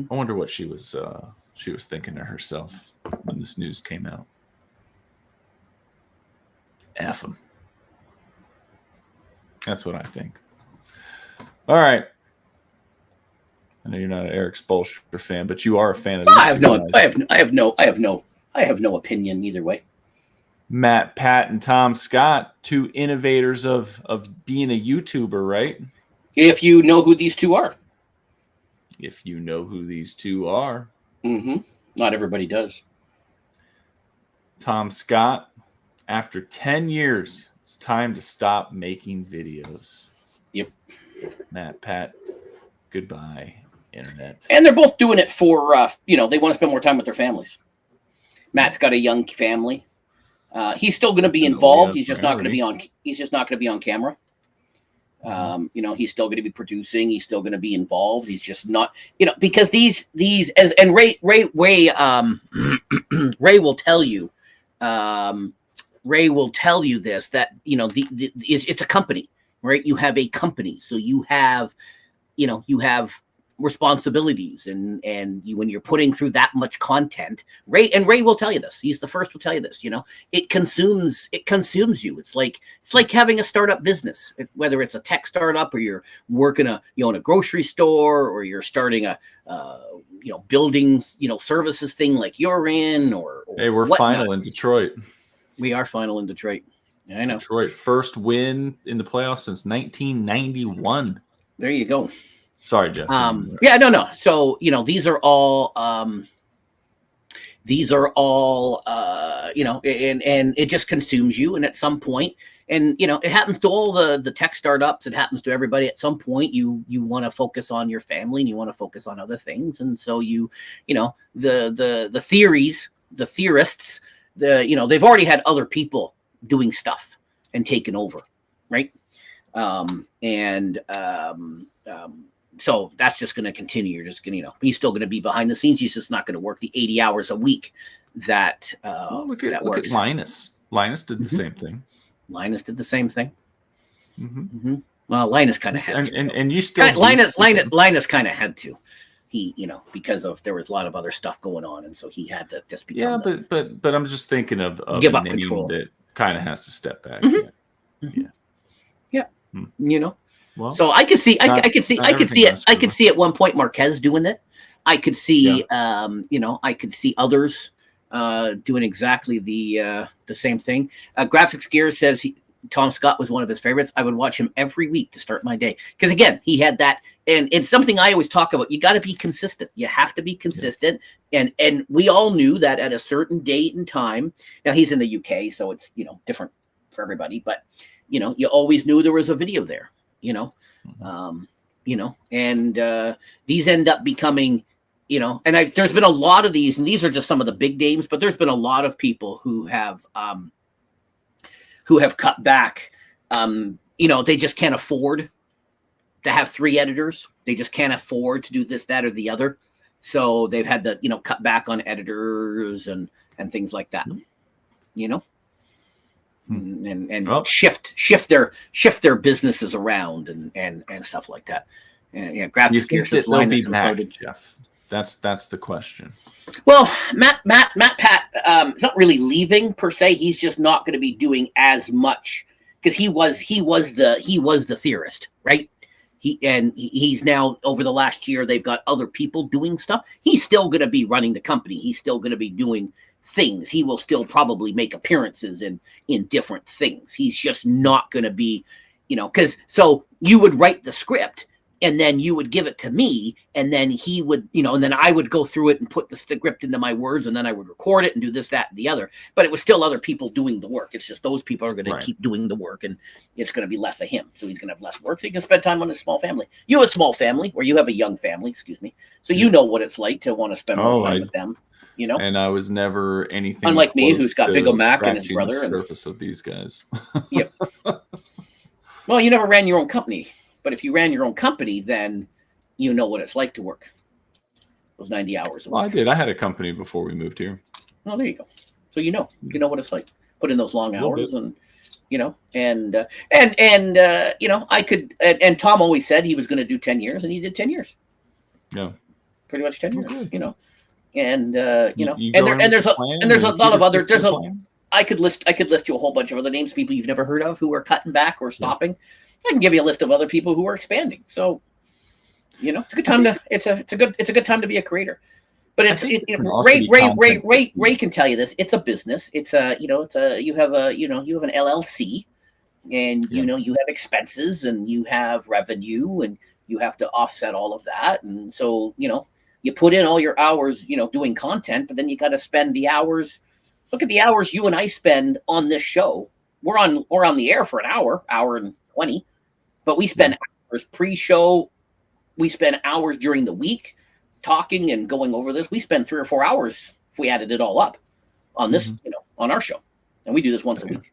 I wonder what she was thinking to herself when this news came out. F him. That's what I think. All right. I know you're not an Eric Spoelstra fan, but you are a fan of. I have no opinion either way. Matt, Pat, and Tom Scott, 2 innovators of being a YouTuber, right? If you know who these two are. Not everybody does. Tom Scott, after 10 years, it's time to stop making videos. Yep. Matt, Pat, goodbye, internet. And they're both doing it for, they want to spend more time with their families. Matt's got a young family. He's still going to be involved. He's just not going to be on. He's just not going to be on camera. He's still going to be producing. He's still going to be involved. He's just not, because these and Ray will tell you. Ray will tell you this that it's a company, right? You have a company, so you have responsibilities and when you're putting through that much content, Ray will tell you this. He's the first to tell you this. It consumes you. It's like having a startup business, whether it's a tech startup or you're working in a grocery store or you're starting a building services thing like you're in or hey, we're whatnot. Final in Detroit. We are final in Detroit. Yeah, I know. Detroit first win in the playoffs since 1991. There you go. Sorry, Jeff. No. So, these are all these are all, and it just consumes you. And at some point, and, it happens to all the tech startups. It happens to everybody. At some point, you want to focus on your family and you want to focus on other things. And so the theories, the theorists, they've already had other people doing stuff and taken over. Right. So that's just going to continue. You're just going to, he's still going to be behind the scenes. He's just not going to work the 80 hours a week that look at Linus. Linus did the same thing. Linus did the same thing. Well, Linus kind of had to. And you still Linus kind of had to. He, because there was a lot of other stuff going on, and so he had to just become. Yeah, but I'm just thinking of give a up name control. that kind of has to step back. Yeah. Well, so I could see at one point Marquez doing it. I could see, I could see others doing exactly the same thing. Graphics Gear says Tom Scott was one of his favorites. I would watch him every week to start my day because again, he had that, and it's something I always talk about. You got to be consistent. You have to be consistent, and we all knew that at a certain date and time. Now he's in the UK, so it's different for everybody, but you always knew there was a video there. And these end up becoming, and there's been a lot of these, and these are just some of the big names, but there's been a lot of people who have cut back. They just can't afford to have 3 editors. They just can't afford to do this, that, or the other. So they've had to, cut back on editors and things like that, and shift their businesses around and stuff like that. And graphics gear says Linus imploded. Jeff. That's the question. Well, Matt Pat is not really leaving per se. He's just not going to be doing as much because he was the theorist, right? He's now over the last year they've got other people doing stuff. He's still going to be running the company. He's still going to be doing things. He will still probably make appearances in different things. He's just not going to be, because so you would write the script and then you would give it to me and then he would, and then I would go through it and put the script into my words and then I would record it and do this, that, and the other. But it was still other people doing the work. It's just those people are going to keep doing the work and it's going to be less of him. So he's going to have less work. So he can spend time on his small family. You have a small family or you have a young family, excuse me. So you know what it's like to want to spend more time with them. And I was never anything unlike me, who's got Big O Mac and his brother. The surface of these guys. Yep. Well, you never ran your own company, but if you ran your own company, then you know what it's like to work those 90 hours a week. Well, I did. I had a company before we moved here. Oh, there you go. So you know what it's like. Put in those long hours, and I could. And Tom always said he was going to do 10 years, and he did 10 years. Yeah. Pretty much 10 years. And there's a lot of other. I could list you a whole bunch of other names, people you've never heard of who are cutting back or stopping. I can give you a list of other people who are expanding. So, it's a good time to it's a good time to be a creator. But Ray can tell you this. It's a business. You have an LLC, and you have expenses and you have revenue and you have to offset all of that. And so you put in all your hours, doing content, but then you got to spend the hours. Look at the hours you and I spend on this show. We're on the air for an hour and 20, but we spend hours pre-show. We spend hours during the week talking and going over this. We spend 3 or 4 hours if we added it all up on this, on our show, and we do this once a week.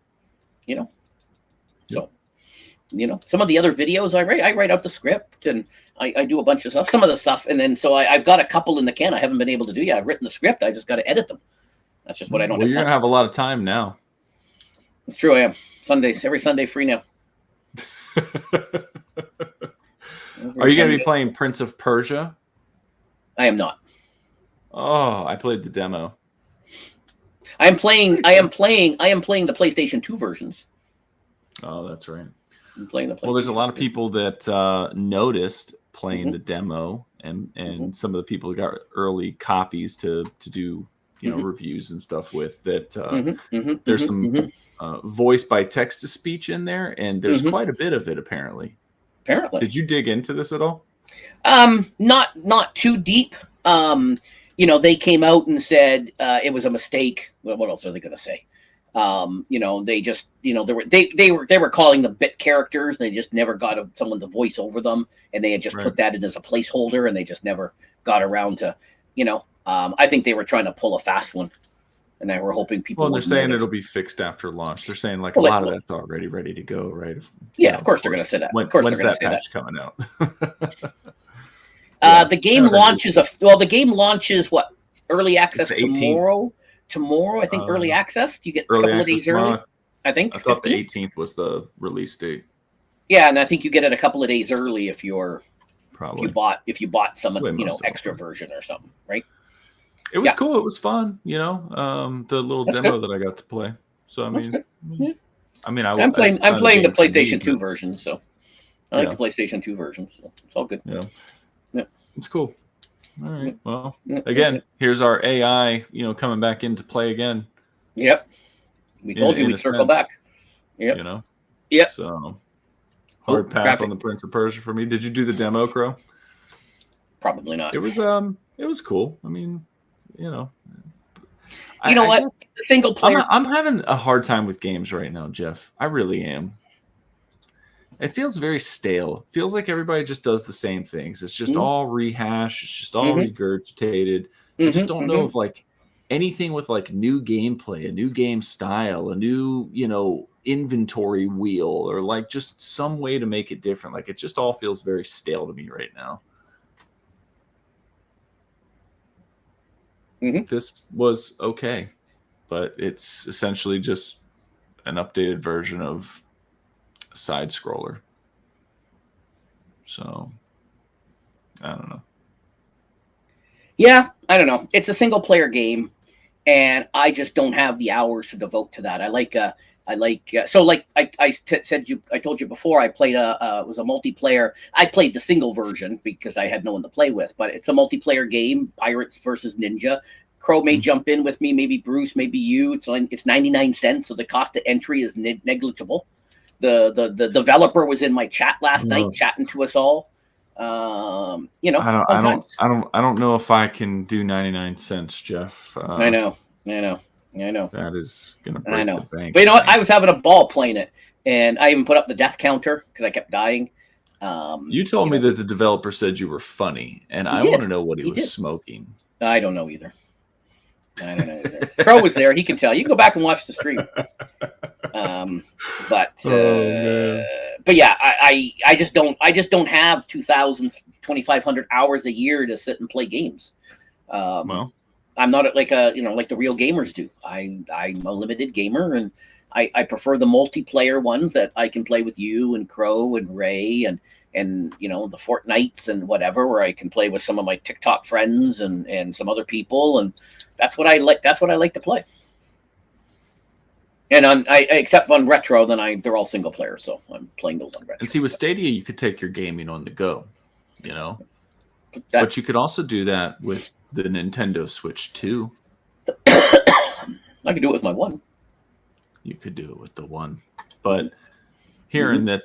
So, some of the other videos I write out the script and I do a bunch of stuff, some of the stuff. And then, so I've got a couple in the can I haven't been able to do yet. I've written the script. I just got to edit them. That's just what I don't Well, you're going to have a lot of time now. It's true. I am. Sundays, every Sunday free now. Are you going to be playing Prince of Persia? I am not. Oh, I played the demo. I am playing the PlayStation 2 versions. Oh, that's right. I'm playing the PlayStation. Well, there's a lot of people that noticed playing the demo, and some of the people who got early copies to do reviews and stuff with that. There's some voice by text to speech in there, and there's quite a bit of it apparently. Did you dig into this at all? Not too deep. they came out and said it was a mistake. Well, what else are they going to say? They just, they were calling them bit characters. They just never got someone to voice over them, and they had just put that in as a placeholder, and they just never got around to, I think they were trying to pull a fast one, and they were hoping people. Well, they're saying it'll be fixed after launch. They're saying a lot of that's already ready to go, right? Of course they're going to say that. When's that patch coming out? The game launches the game launches what, early access tomorrow. Tomorrow, I think early access. You get a couple of days early. I think. I thought the 18th was the release date. Yeah, and I think you get it a couple of days early if you bought some extra version or something, right? It was cool. It was fun, the little demo that I got to play. So I'm playing the PlayStation 2 version, so I like the PlayStation 2 version, so it's all good. Yeah, it's cool. All right. Well, again, here's our AI, coming back into play again. Yep. We told you we'd circle back. Yep. Yep. So hard pass on the Prince of Persia for me. Did you do the demo, Crow? Probably not. It was cool. I mean, what? The single player. I'm having a hard time with games right now, Jeff. I really am. It feels very stale. It feels like everybody just does the same things. It's just all rehash. It's just all regurgitated. I just don't know of anything with new gameplay, a new game style, a new, inventory wheel, or just some way to make it different. It just all feels very stale to me right now. This was okay, but it's essentially just an updated version of side scroller. So I don't know. Yeah, I don't know. It's a single player game, and I just don't have the hours to devote to that. I told you before, I played it was a multiplayer. I played the single version because I had no one to play with, but it's a multiplayer game, Pirates versus Ninja. Crow may jump in with me, maybe Bruce, maybe you. It's 99 cents, so the cost of entry is negligible. The developer was in my chat last night, chatting to us all. I don't know if I can do 99 cents, Jeff. I know. That is gonna break the bank. But you know what? I was having a ball playing it, and I even put up the death counter because I kept dying. You told me that the developer said you were funny, and I want to know what he was smoking. I don't know either. Crow was there; he can tell. You can go back and watch the stream. But yeah, I just don't have 2,500 hours a year to sit and play games. Well, I'm not like the real gamers do. I'm a limited gamer, and I prefer the multiplayer ones that I can play with you and Crow and Ray and the Fortnites and whatever, where I can play with some of my TikTok friends and some other people, and that's what I like. That's what I like to play. And except on retro, then they're all single player, so I'm playing those on retro. And see, with Stadia, you could take your gaming on the go, but you could also do that with the Nintendo Switch 2. I could do it with my one. You could do it with the one, but hearing that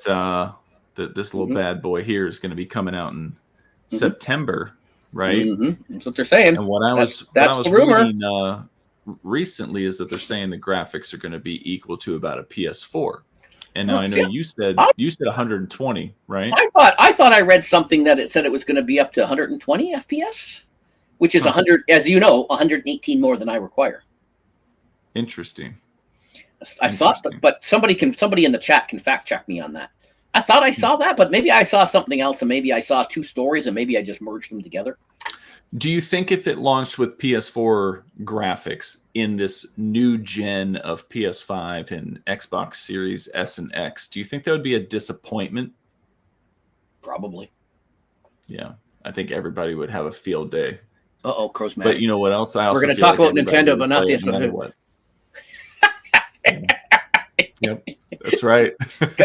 this little bad boy here is going to be coming out in September, right? That's what they're saying. And what I was the rumor. Reading, recently is that they're saying the graphics are going to be equal to about a PS4. And now I know you said 120, right? I thought I read something that it said it was going to be up to 120 FPS, which is 100, as you know, 118 more than I require. Interesting. I thought, but somebody in the chat can fact check me on that. I thought I saw that, but maybe I saw something else, and maybe I saw two stories, and maybe I just merged them together. Do you think if it launched with PS4 graphics in this new gen of PS5 and Xbox Series S and X, do you think that would be a disappointment? Probably. Yeah, I think everybody would have a field day. Crow's mad. But you know what else? We're going to talk about Nintendo, but not the Xbox. What? Yep, that's right.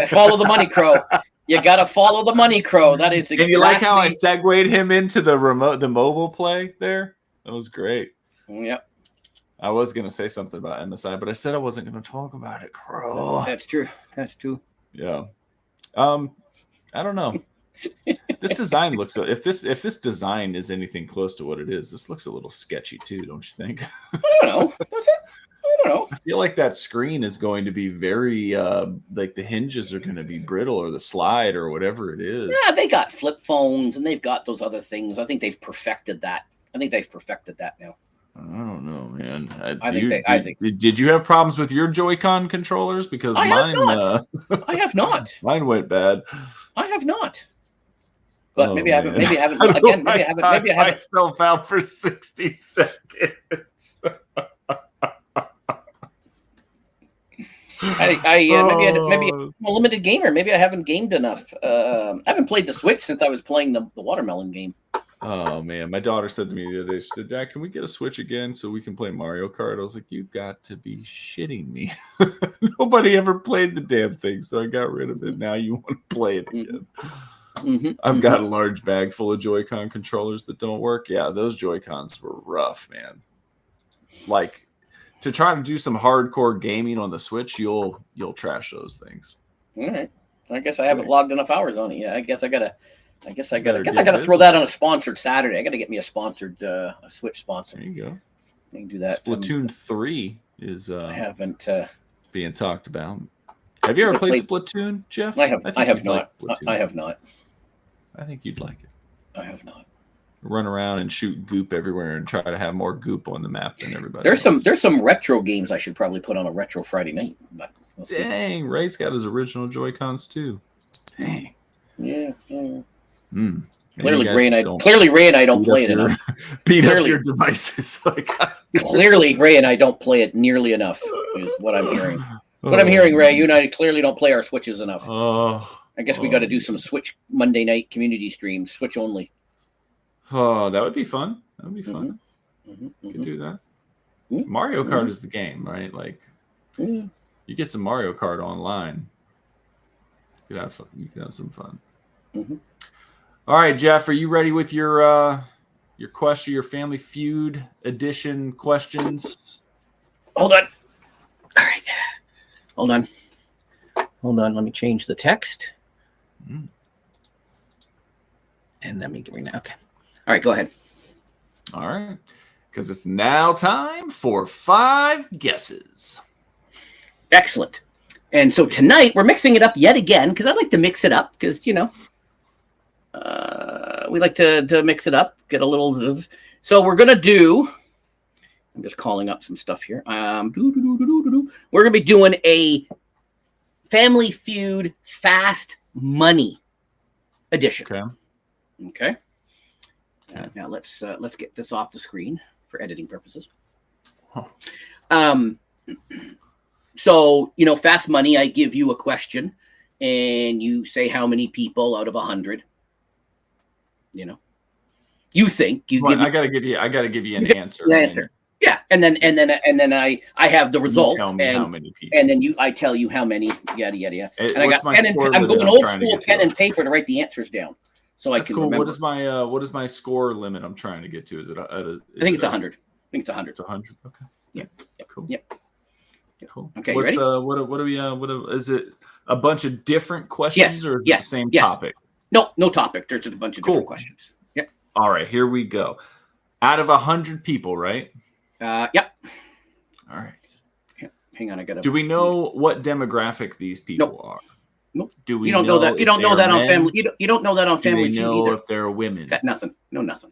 Follow the money, Crow. You got to follow the money, Crow. That is exactly. And you like how I segued him into the mobile play there? That was great. Yep. I was going to say something about MSI, but I said I wasn't going to talk about it, Crow. That's true. Yeah. I don't know. This design looks, if this design is anything close to what it is, this looks a little sketchy too, don't you think? I don't know. Does it? I don't know. I feel like that screen is going to be very like the hinges are going to be brittle, or the slide, or whatever it is. Yeah, they got flip phones and they've got those other things. I think they've perfected that. Now. I don't know, man. Did you have problems with your Joy-Con controllers? Because I mine, I have not. Mine went bad. I have not. But maybe I haven't. Man. Maybe I haven't. Again, maybe I haven't. Maybe I haven't. Myself out for 60 seconds. Maybe I'm a limited gamer. Maybe I haven't gamed enough. I haven't played the Switch since I was playing the watermelon game. Oh man, my daughter said to me the other day, she said, "Dad, can we get a Switch again so we can play Mario Kart?" I was like, "You've got to be shitting me." Nobody ever played the damn thing, so I got rid of it. Now you want to play it again. I've got a large bag full of Joy-Con controllers that don't work. Yeah, those Joy-Cons were rough, man. Like, to try to do some hardcore gaming on the Switch, you'll trash those things. All right. I guess I haven't logged enough hours on it yet. I guess I gotta throw that on a sponsored Saturday. I gotta get me a sponsored a Switch sponsor. There you go. I can do that. Splatoon 3 is I haven't being talked about. Have you ever played Splatoon, Jeff? I have not. I have not. I think you'd like it. I have not. Run around and shoot goop everywhere and try to have more goop on the map than everybody There's else. There's some retro games I should probably put on a retro Friday night. But we'll see. Dang, Ray's got his original Joy-Cons too. Dang. Yeah. Mm. Clearly, Ray and I don't play it enough. Beat up your devices. Clearly, Ray and I don't play it nearly enough. Is what I'm hearing. What I'm hearing, Ray. You and I clearly don't play our Switches enough. I guess we got to do some Switch Monday night community streams, Switch only. Oh, that would be fun. That would be fun. You could do that. Mario Kart is the game, right? Like, you get some Mario Kart online. You could have fun. You could have some fun. All right, Jeff, are you ready with your question, your Family Feud edition questions? Hold on. All right. Hold on. Let me change the text. And let me get rid of that. Okay. All right, go ahead. All right. Because it's now time for 5 guesses. Excellent. And so tonight we're mixing it up yet again, because I like to mix it up, because, we like to mix it up, get a little. So we're going to do, I'm just calling up some stuff here. We're going to be doing a Family Feud Fast Money edition. Okay. Now let's get this off the screen for editing purposes. So, Fast Money, I give you a question and you say how many people out of 100. You think you give. I gotta give you an answer. An answer. Yeah, and then I have the result. Tell me how many people. And then I tell you how many. Yada yada yada. And I got pen and I'm going old school pen and paper to write the answers down, so I can remember. What is my score limit I'm trying to get to? Is it? I think it's 100. I think it's 100. It's 100. Okay. Yeah. Cool. Yep. Cool. Okay. You ready? What do we? Is it a bunch of different questions, or is it the same topic? No topic. There's just a bunch of different questions. Yep. All right, here we go. Out of 100 people, right? Yep. All right. Yeah. Hang on, I gotta. Do we know what demographic these people are? Nope. Do we? You don't know that. You don't know that on Family. You don't know that on Family Feud either. Do we know if they're women? Got nothing. No, nothing.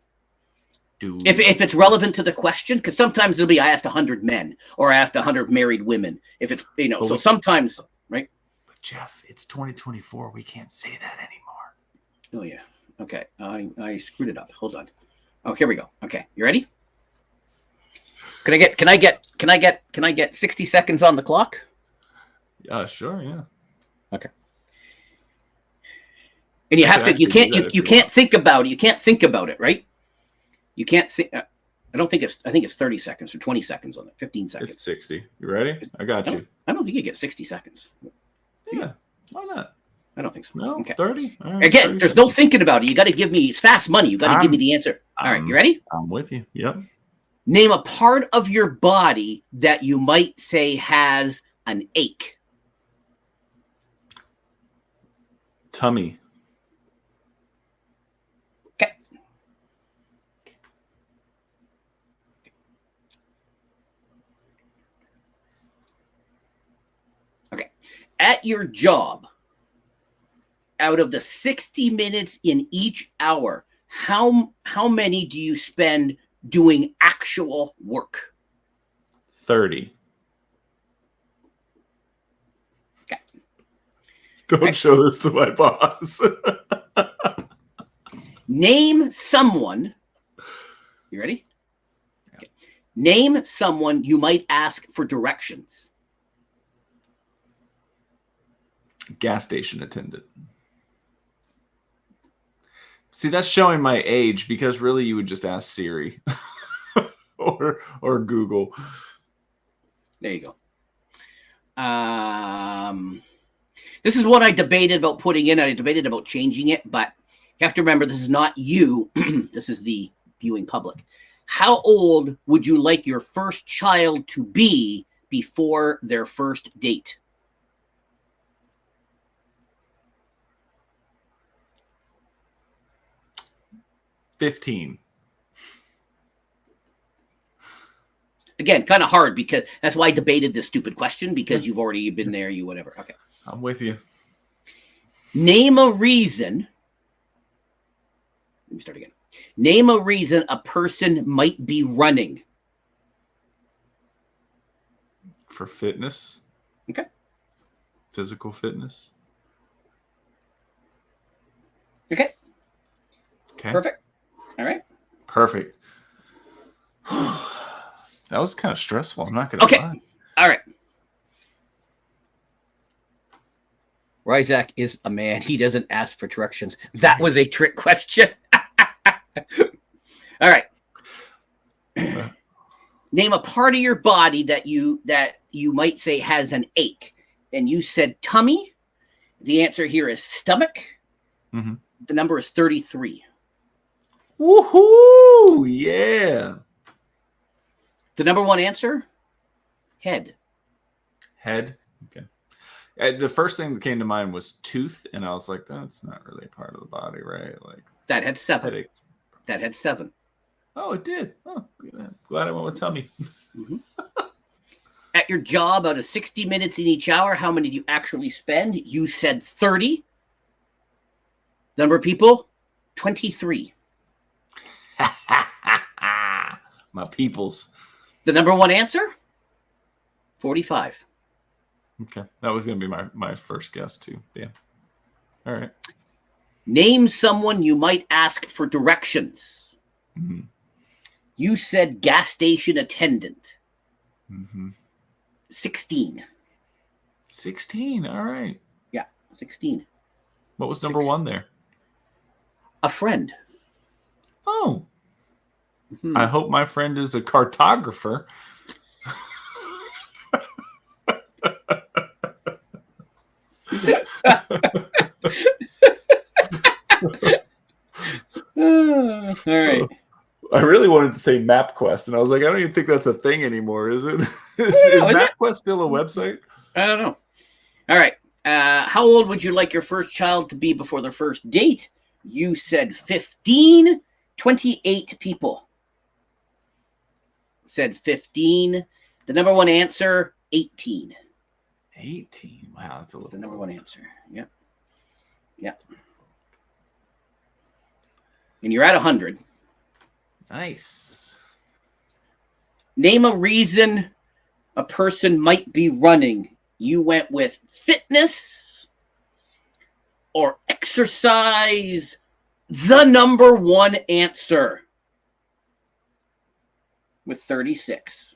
Do if it's relevant to the question, because sometimes it'll be I asked 100 men or I asked 100 married women. If it's so sometimes, right? But Jeff, it's 2024. We can't say that anymore. Oh yeah. Okay. I screwed it up. Hold on. Oh, here we go. Okay. You ready? Can I get 60 seconds on the clock? Sure, yeah. Okay. And you have to you can't think about it. You can't think about it, right? You can't think I think it's 30 seconds or 20 seconds on it. 15 seconds. It's 60. You ready? I got you. I don't think you get 60 seconds. Yeah. Why not? I don't think so. No, okay. 30. Right, Again, 30 there's seconds. no thinking about it. You got to give me Fast Money. You got to give me the answer. All right, you ready? I'm with you. Yep. Name a part of your body that you might say has an ache. Tummy. At your job, out of the 60 minutes in each hour, how many do you spend doing actual work? 30. Okay. Don't show this to my boss. Name someone. You ready? Okay. Name someone you might ask for directions. Gas station attendant. See, that's showing my age because really you would just ask Siri or Google. There you go. This is what I debated about putting in. I debated about changing it, but you have to remember this is not you. This is the viewing public. How old would you like your first child to be before their first date? $15. Again, kind of hard because that's why I debated this stupid question because you've already been there, you whatever. Okay. I'm with you. Name a reason. Let me start again. Name a reason a person might be running. For fitness. Okay. Physical fitness. Okay. Okay. Perfect. All right. Perfect. That was kind of stressful. I'm not going to lie. All right. Ryzak is a man. He doesn't ask for directions. That was a trick question. All right. Name a part of your body that you might say has an ache. And you said tummy. The answer here is stomach. Mm-hmm. The number is 33. Woohoo! Yeah. The number one answer? Head. Head? Okay. The first thing that came to mind was tooth, and I was like, that's not really a part of the body, right? Like that had 7. Headache. That had 7. Oh, it did. Oh, glad I went with tummy. Mm-hmm. At your job, out of 60 minutes in each hour, how many do you actually spend? You said 30. Number of people? 23. My peoples. The number one answer? 45. Okay. That was going to be my first guess, too. Yeah. All right. Name someone you might ask for directions. Mm-hmm. You said gas station attendant. Mm-hmm. 16. 16. All right. Yeah, 16. What was number 1 there? A friend. Oh. Mm-hmm. I hope my friend is a cartographer. All right. I really wanted to say MapQuest, and I was like, I don't even think that's a thing anymore, is it? Is MapQuest still a website? I don't know. All right. How old would you like your first child to be before their first date? You said 15. 28 people said 15. The number one answer, 18. 18. Wow, that's a little. The number one answer. Yep. Yep. And you're at 100. Nice. Name a reason a person might be running. You went with fitness or exercise. The number one answer with 36.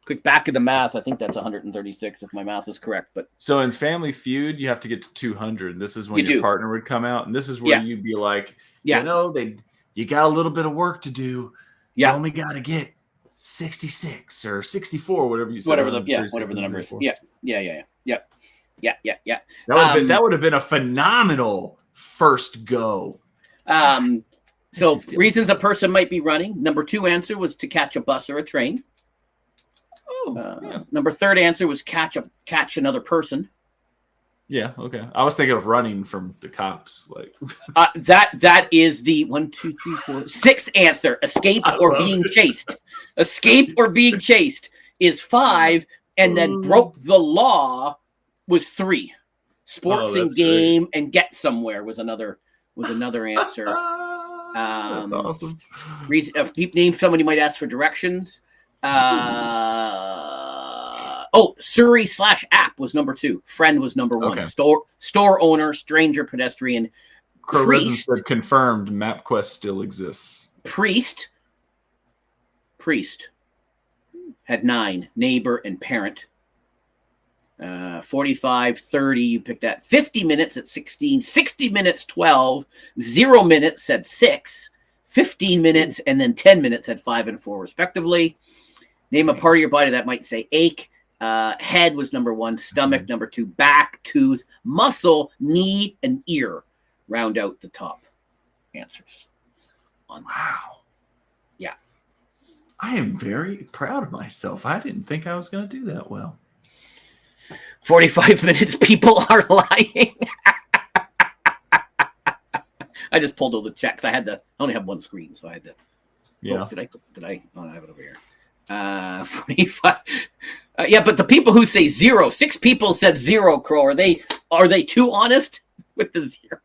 Quick back of the math. I think that's 136 if my math is correct. But so in Family Feud, you have to get to 200. This is when your partner would come out, and this is where you'd be like, you know, you got a little bit of work to do. You only got to get 66 or 64, whatever you said. Whatever the number is. Yeah. That would have been a phenomenal first go. So reasons a person might be running. Number 2 answer was to catch a bus or a train. Number 3rd answer was catch another person. Yeah, okay. I was thinking of running from the cops. Like that is the 1, 2, 3, 4, 6th answer. Escape or being chased. Escape or being chased is 5, and then broke the law was 3. Sports and game and get somewhere was another answer. That's awesome. Name someone you might ask for directions. Surrey/app was number 2. Friend was number 1. Okay. Store owner, stranger, pedestrian. Priest said confirmed. MapQuest still exists. Priest had 9. Neighbor and parent. 45, 30, you picked that. 50 minutes at 16, 60 minutes, 12, 0 minutes at 6, 15 minutes, and then 10 minutes at 5 and 4, respectively. Name a part of your body that might say ache. Head was number 1, stomach number 2, back, tooth, muscle, knee, and ear round out the top answers. Wow. Yeah. I am very proud of myself. I didn't think I was going to do that well. 45 minutes, people are lying. I just pulled all the checks. I only have one screen, so I had to. Yeah. Oh, did I? Oh, I have it over here. 45. Yeah, but the people who say 0, 6 people said 0, Crow. Are they too honest with the 0?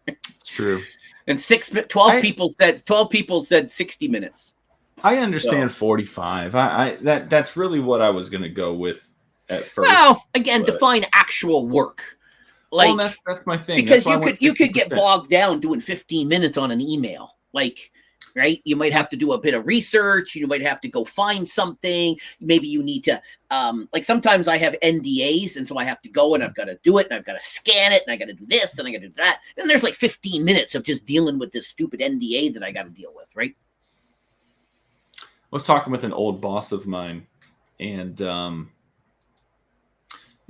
It's true. And 12 people said 60 minutes. I understand 45. That's really what I was going to go with at first. Well, again, define actual work. Like, well, that's my thing. Because you could get bogged down doing 15 minutes on an email. Like, right? You might have to do a bit of research. You might have to go find something. Maybe you need to, like sometimes I have NDAs, and so I have to go and I've got to do it, and I've got to scan it, and I got to do this, and I got to do that. And there's like 15 minutes of just dealing with this stupid NDA that I got to deal with, right? I was talking with an old boss of mine, and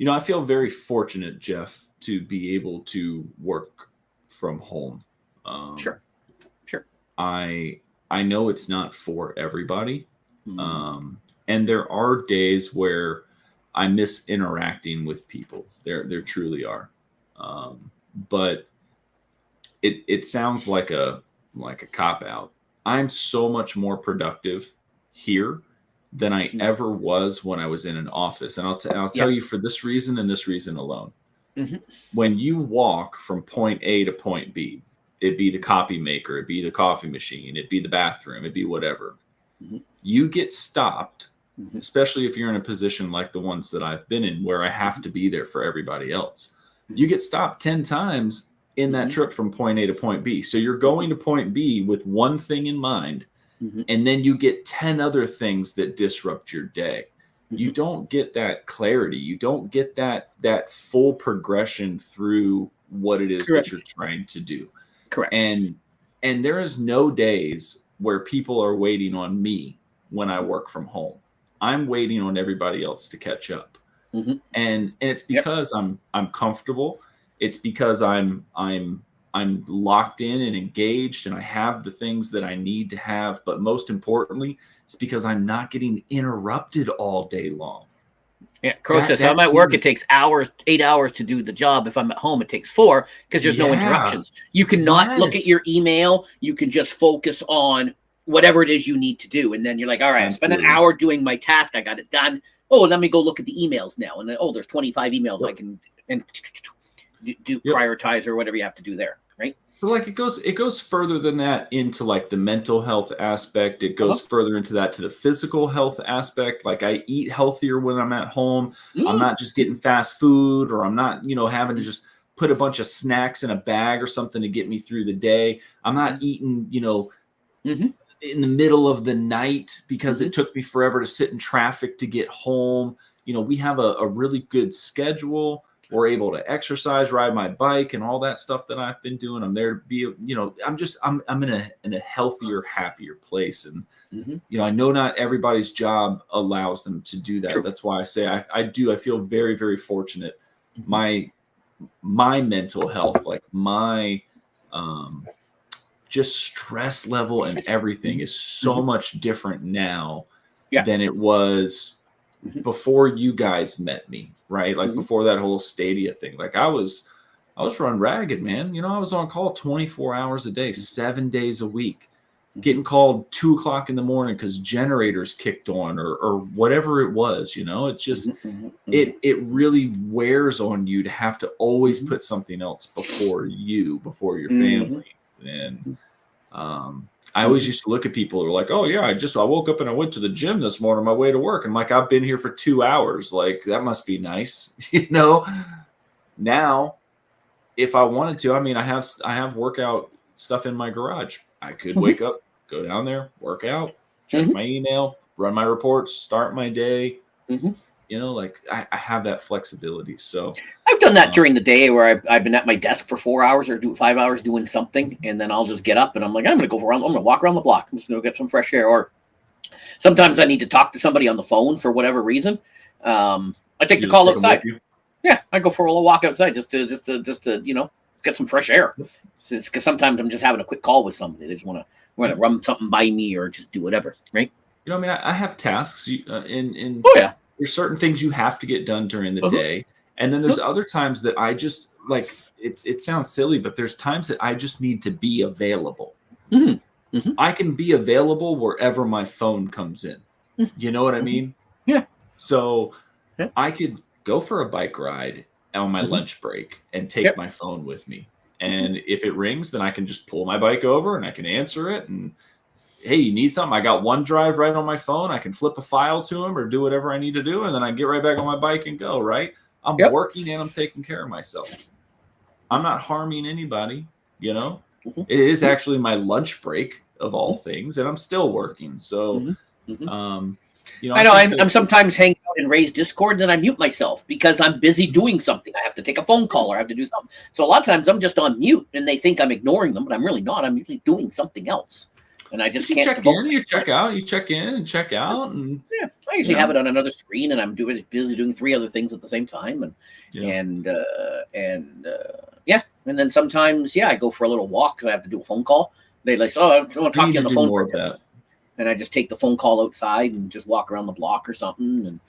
I feel very fortunate, Jeff, to be able to work from home. Sure. I know it's not for everybody. And there are days where I miss interacting with people. There truly are. But it sounds like a cop-out. I'm so much more productive here than I ever was when I was in an office. And I'll tell you for this reason and this reason alone. Mm-hmm. When you walk from point A to point B, it'd be the copy maker, it'd be the coffee machine, it'd be the bathroom, it'd be whatever. Mm-hmm. You get stopped, especially if you're in a position like the ones that I've been in where I have to be there for everybody else. You get stopped 10 times in that trip from point A to point B. So you're going to point B with one thing in mind, and then you get 10 other things that disrupt your day. You don't get that clarity. You don't get that full progression through what it is that you're trying to do. Correct. And there is no days where people are waiting on me when I work from home. I'm waiting on everybody else to catch up. And it's because I'm comfortable. It's because I'm locked in and engaged, and I have the things that I need to have. But most importantly, it's because I'm not getting interrupted all day long. Yeah, Crow says, so I'm at work, it takes 8 hours to do the job. If I'm at home, it takes 4 because there's no interruptions. You cannot look at your email. You can just focus on whatever it is you need to do. And then you're like, all right, I spent an hour doing my task. I got it done. Oh, let me go look at the emails now. And then, there's 25 emails I can do prioritize or whatever you have to do there, right? But like it goes further than that into like the mental health aspect. It goes further into that to the physical health aspect. Like I eat healthier when I'm at home. I'm not just getting fast food, or I'm not, having to just put a bunch of snacks in a bag or something to get me through the day. I'm not eating, in the middle of the night because it took me forever to sit in traffic to get home. We have a really good schedule. We're able to exercise, ride my bike, and all that stuff that I've been doing. I'm there to be, I'm in a healthier, happier place. And, I know not everybody's job allows them to do that. True. That's why I say I feel very, very fortunate. My mental health, like my, just stress level and everything is so much different now than it was before you guys met me, right? Like before that whole Stadia thing. Like I was run ragged, man. I was on call 24 hours a day, 7 days a week. getting called 2:00 in the morning because generators kicked on or whatever it was, it's just, it really wears on you to have to always put something else before your family. And I always used to look at people who are like, oh yeah, I woke up and I went to the gym this morning on my way to work. And like, I've been here for 2 hours. Like, that must be nice. Now, if I wanted to, I mean, I have workout stuff in my garage. I could wake up, go down there, work out, check my email, run my reports, start my day. Like I have that flexibility. So I've done that during the day where I've been at my desk for 4 hours or 5 hours doing something, and then I'll just get up and I'm like, I'm going to walk around the block. I'm just going to get some fresh air. Or sometimes I need to talk to somebody on the phone for whatever reason. I take the call outside. Yeah, I go for a little walk outside just to get some fresh air. Because sometimes I'm just having a quick call with somebody. They just want to run something by me or just do whatever, right? I mean, I have tasks in oh yeah. There's certain things you have to get done during the day. And then there's other times that I just like, it sounds silly, but there's times that I just need to be available. I can be available wherever my phone comes in. You know what I mean? Yeah. So I could go for a bike ride on my lunch break and take my phone with me. And if it rings, then I can just pull my bike over and I can answer it. And hey, you need something? I got OneDrive right on my phone. I can flip a file to them or do whatever I need to do. And then I get right back on my bike and go, right? I'm working and I'm taking care of myself. I'm not harming anybody, It is actually my lunch break of all things, and I'm still working. So, I know I'm sometimes hanging out in Ray's Discord, and then I mute myself because I'm busy doing something. I have to take a phone call or I have to do something. So a lot of times I'm just on mute, and they think I'm ignoring them, but I'm really not. I'm usually doing something else, and I just can't. Check in, you check out, you check in and check out, and I usually have it on another screen, and I'm busy doing 3 other things at the same time, and then sometimes I go for a little walk because I have to do a phone call. They like, I want to talk to you on the phone more of that. And I just take the phone call outside and just walk around the block or something.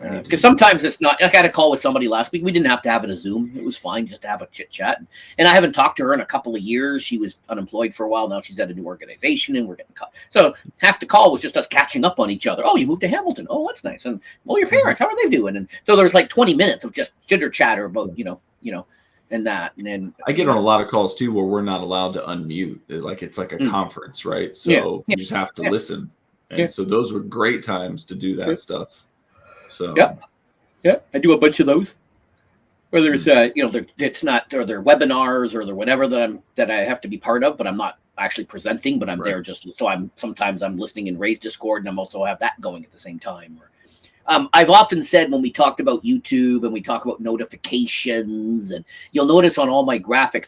And because sometimes it's not. I had a call with somebody last week. We didn't have to have it a Zoom. It was fine just to have a chit chat. And I haven't talked to her in a couple of years. She was unemployed for a while. Now she's at a new organization, and we're getting caught. So half the call was just us catching up on each other. Oh, you moved to Hamilton. Oh, that's nice. And your parents, how are they doing? And so there's like 20 minutes of just chitter chatter about and that. And then I get on a lot of calls too where we're not allowed to unmute. Like it's like a conference, right? So you just have to listen. And so those were great times to do that stuff. So I do a bunch of those. Whether it's it's not, or they're webinars or they're whatever that I have to be part of, but I'm not actually presenting, but I'm there just so sometimes I'm listening in Ray's Discord, and I'm also have that going at the same time. I've often said when we talked about YouTube and we talk about notifications, and you'll notice on all my graphics,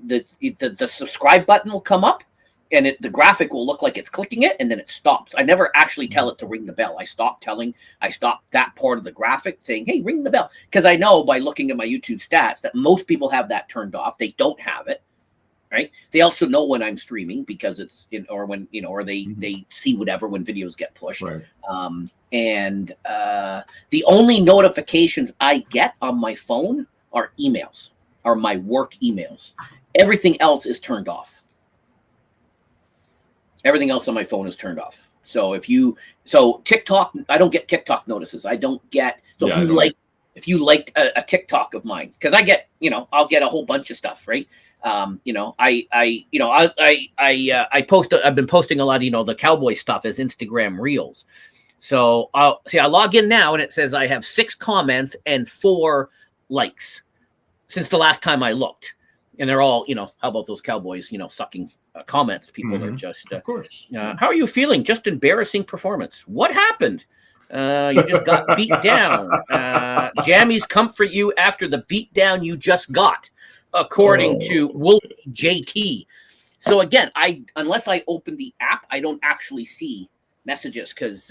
the subscribe button will come up, and the graphic will look like it's clicking it, and then it stops. I never actually tell it to ring the bell. I stop that part of the graphic saying, hey, ring the bell. Because I know by looking at my YouTube stats that most people have that turned off. They don't have it, right? They also know when I'm streaming because it's or they see whatever when videos get pushed. Right. The only notifications I get on my phone are emails, are my work emails. Everything else is turned off. Everything else on my phone is turned off. So TikTok, I don't get TikTok notices. I don't get. So if you liked a TikTok of mine, because I get, I'll get a whole bunch of stuff, right? I post. I've been posting a lot of the cowboy stuff as Instagram Reels. So I log in now and it says I have 6 comments and 4 likes since the last time I looked, and they're all how about those cowboys sucking comments. People are just of course. How are you feeling? Just embarrassing performance. What happened? You just got beat down. Jammies comfort you after the beat down you just got, according to Wolf JT. So again, unless I open the app, I don't actually see messages because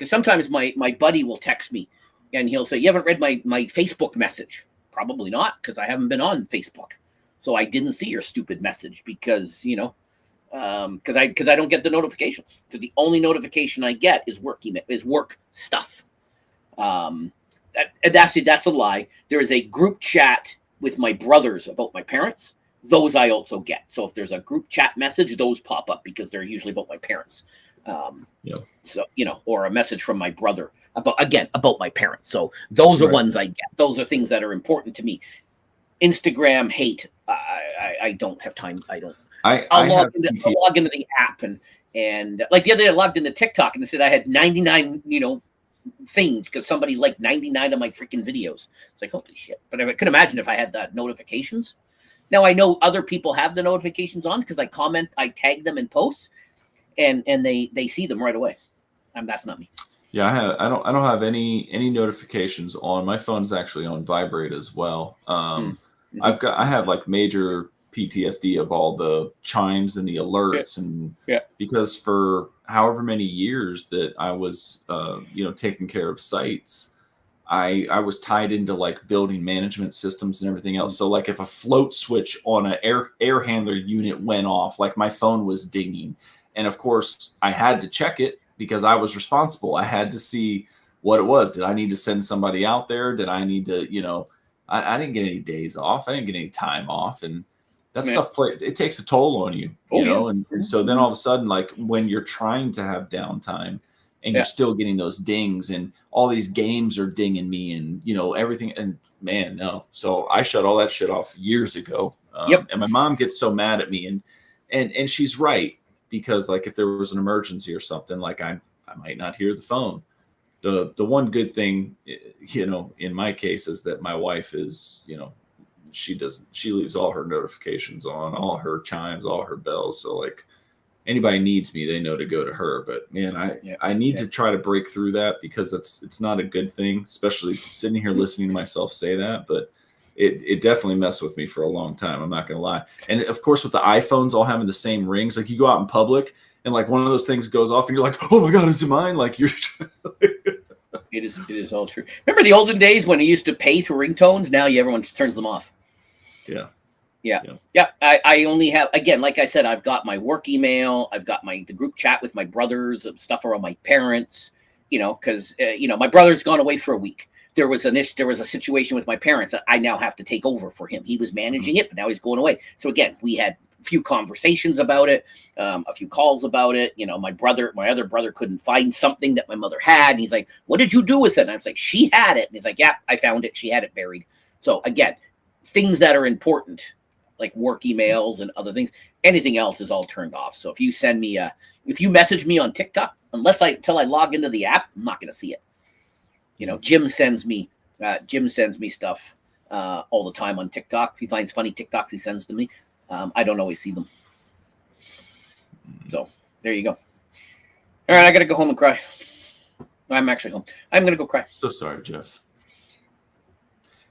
sometimes my buddy will text me and he'll say, you haven't read my Facebook message. Probably not, because I haven't been on Facebook. So I didn't see your stupid message because, because I don't get the notifications. So the only notification I get is work email, is work stuff. That's a lie. There is a group chat with my brothers about my parents, those I also get. So if there's a group chat message, those pop up because they're usually about my parents. So, or a message from my brother about my parents. So those are ones I get. Those are things that are important to me. Instagram hate. I don't have time. I'll log into the app and like the other day I logged into TikTok and it said I had 99, things because somebody liked 99 of my freaking videos. It's like, holy shit. But I could imagine if I had the notifications. Now I know other people have the notifications on because I tag them in posts and they see them right away. That's not me. Yeah, I don't have any notifications on. My phone's actually on vibrate as well. I have like major PTSD of all the chimes and the alerts and because for however many years that I was taking care of sites, I was tied into like building management systems and everything else. So like if a float switch on an air handler unit went off, like my phone was dinging. And of course I had to check it because I was responsible. I had to see what it was. Did I need to send somebody out there? Did I need to, I didn't get any days off. I didn't get any time off. And that stuff it takes a toll on you, And so then all of a sudden, like when you're trying to have downtime and you're still getting those dings and all these games are dinging me and, everything. And man, no. So I shut all that shit off years ago. And my mom gets so mad at me and she's right because like if there was an emergency or something, like I might not hear the phone. The one good thing, in my case is that my wife is, she leaves all her notifications on, all her chimes, all her bells. So like anybody needs me, they know to go to her. But man, I need to try to break through that because it's not a good thing, especially sitting here listening to myself say that. But it definitely messed with me for a long time. I'm not going to lie. And of course, with the iPhones all having the same rings, like you go out in public and like one of those things goes off and you're like, oh my God, is it mine? Like you're. It is all true. Remember the olden days when you used to pay for ringtones? Now everyone turns them off. Yeah. I only have, again, like I said, I've got my work email. I've got the group chat with my brothers, stuff around my parents, because, my brother's gone away for a week. There was a situation with my parents that I now have to take over for him. He was managing it, but now he's going away. So again, we had a few conversations about it, a few calls about it. My other brother couldn't find something that my mother had. And he's like, what did you do with it? And I was like, she had it. And he's like, yeah, I found it. She had it buried. So again, things that are important, like work emails and other things, anything else is all turned off. So if you message me on TikTok, until I log into the app, I'm not going to see it. Jim sends me stuff all the time on TikTok. If he finds funny TikToks, he sends to me. I don't always see them. So there you go. All right, I got to go home and cry. I'm actually home. I'm going to go cry. So sorry, Jeff.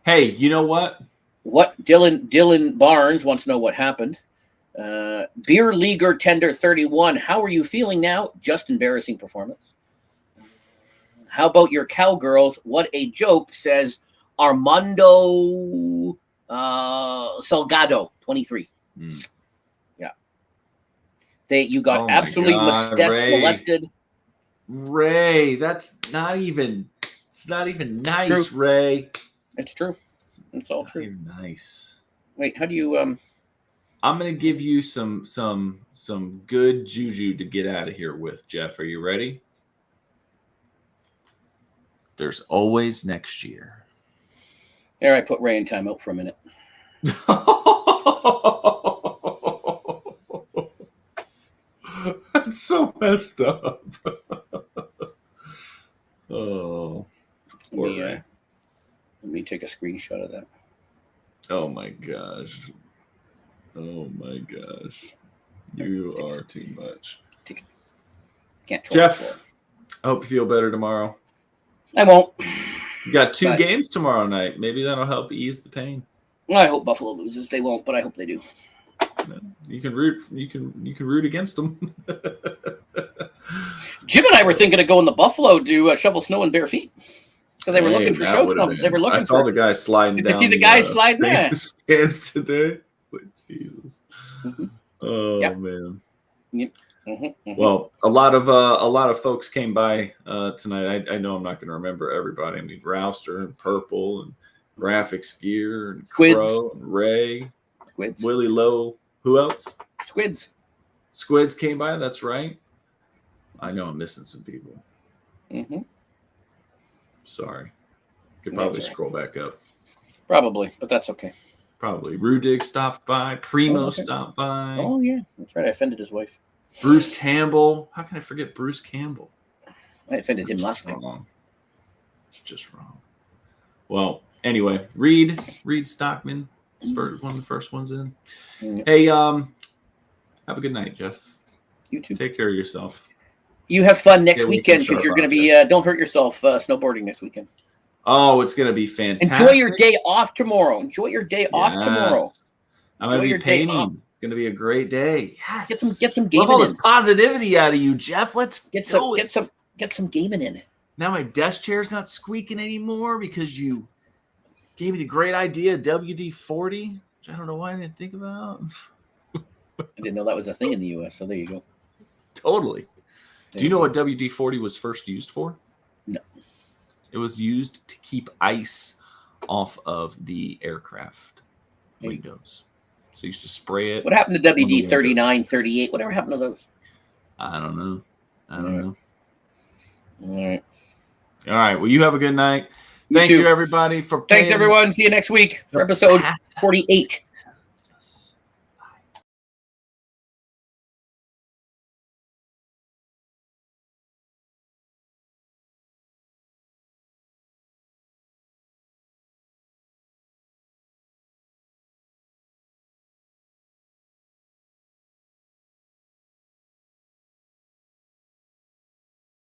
Hey, you know what? What? Dylan Barnes wants to know what happened. Beer Leaguer Tender 31. How are you feeling now? Just embarrassing performance. How about your Cowgirls? What a joke, says Armando Salgado, 23. Yeah. You got absolutely molested. Ray, that's not even nice, True. Ray. It's true. It's all true. Nice. Wait, how do you I'm gonna give you some good juju to get out of here with, Jeff. Are you ready? There's always next year. There, I put Ray in timeout for a minute. That's so messed up. Oh, let me take a screenshot of that. Oh my gosh. You are too much. Can't. Jeff, I hope you feel better tomorrow. I won't. You got two games tomorrow night. Maybe that'll help ease the pain. I hope Buffalo loses. They won't, but I hope they do. You can root against them. Jim and I were thinking of going to Buffalo to shovel snow in bare feet. So they were looking for show snow. They were looking. I saw the guy sliding down. Did you see the guy sliding there? Stands today. Like, Jesus. Mm-hmm. Oh man. Yep. Mm-hmm. Well, a lot of folks came by tonight. I know I'm not going to remember everybody. I mean, Rouster and Purple and Graphics Gear and Quids. Crow and Ray. Squids. Willie Lowe. Who else? Squids. Squids came by. That's right. I know I'm missing some people. Mm-hmm. Sorry. Could probably scroll back up. Probably, but that's okay. Probably. Rudig stopped by. Primo stopped by. Oh, yeah. That's right. I offended his wife. Bruce Campbell. How can I forget Bruce Campbell? I offended him last night. It's just wrong. Well, anyway, Reed Stockman is one of the first ones in. Mm-hmm. Hey, have a good night, Jeff. You too. Take care of yourself. You have fun next weekend because you're going to be, don't hurt yourself snowboarding next weekend. Oh, it's going to be fantastic. Enjoy your day off tomorrow. I'm going to be painting. It's going to be a great day. Yes. Get some gaming. Love all this positivity out of you, Jeff. Let's get some gaming in. Now my desk chair's not squeaking anymore because you gave me the great idea, WD-40, which I don't know why I didn't think about. I didn't know that was a thing in the U.S., so there you go. Totally. Do you know what WD-40 was first used for? No. It was used to keep ice off of the aircraft windows. So you used to spray it. What happened to WD-39, 38? Whatever happened to those? I don't know. All right. All right. Well, you have a good night. Thank you everybody. Thanks, everyone. See you next week for episode 48.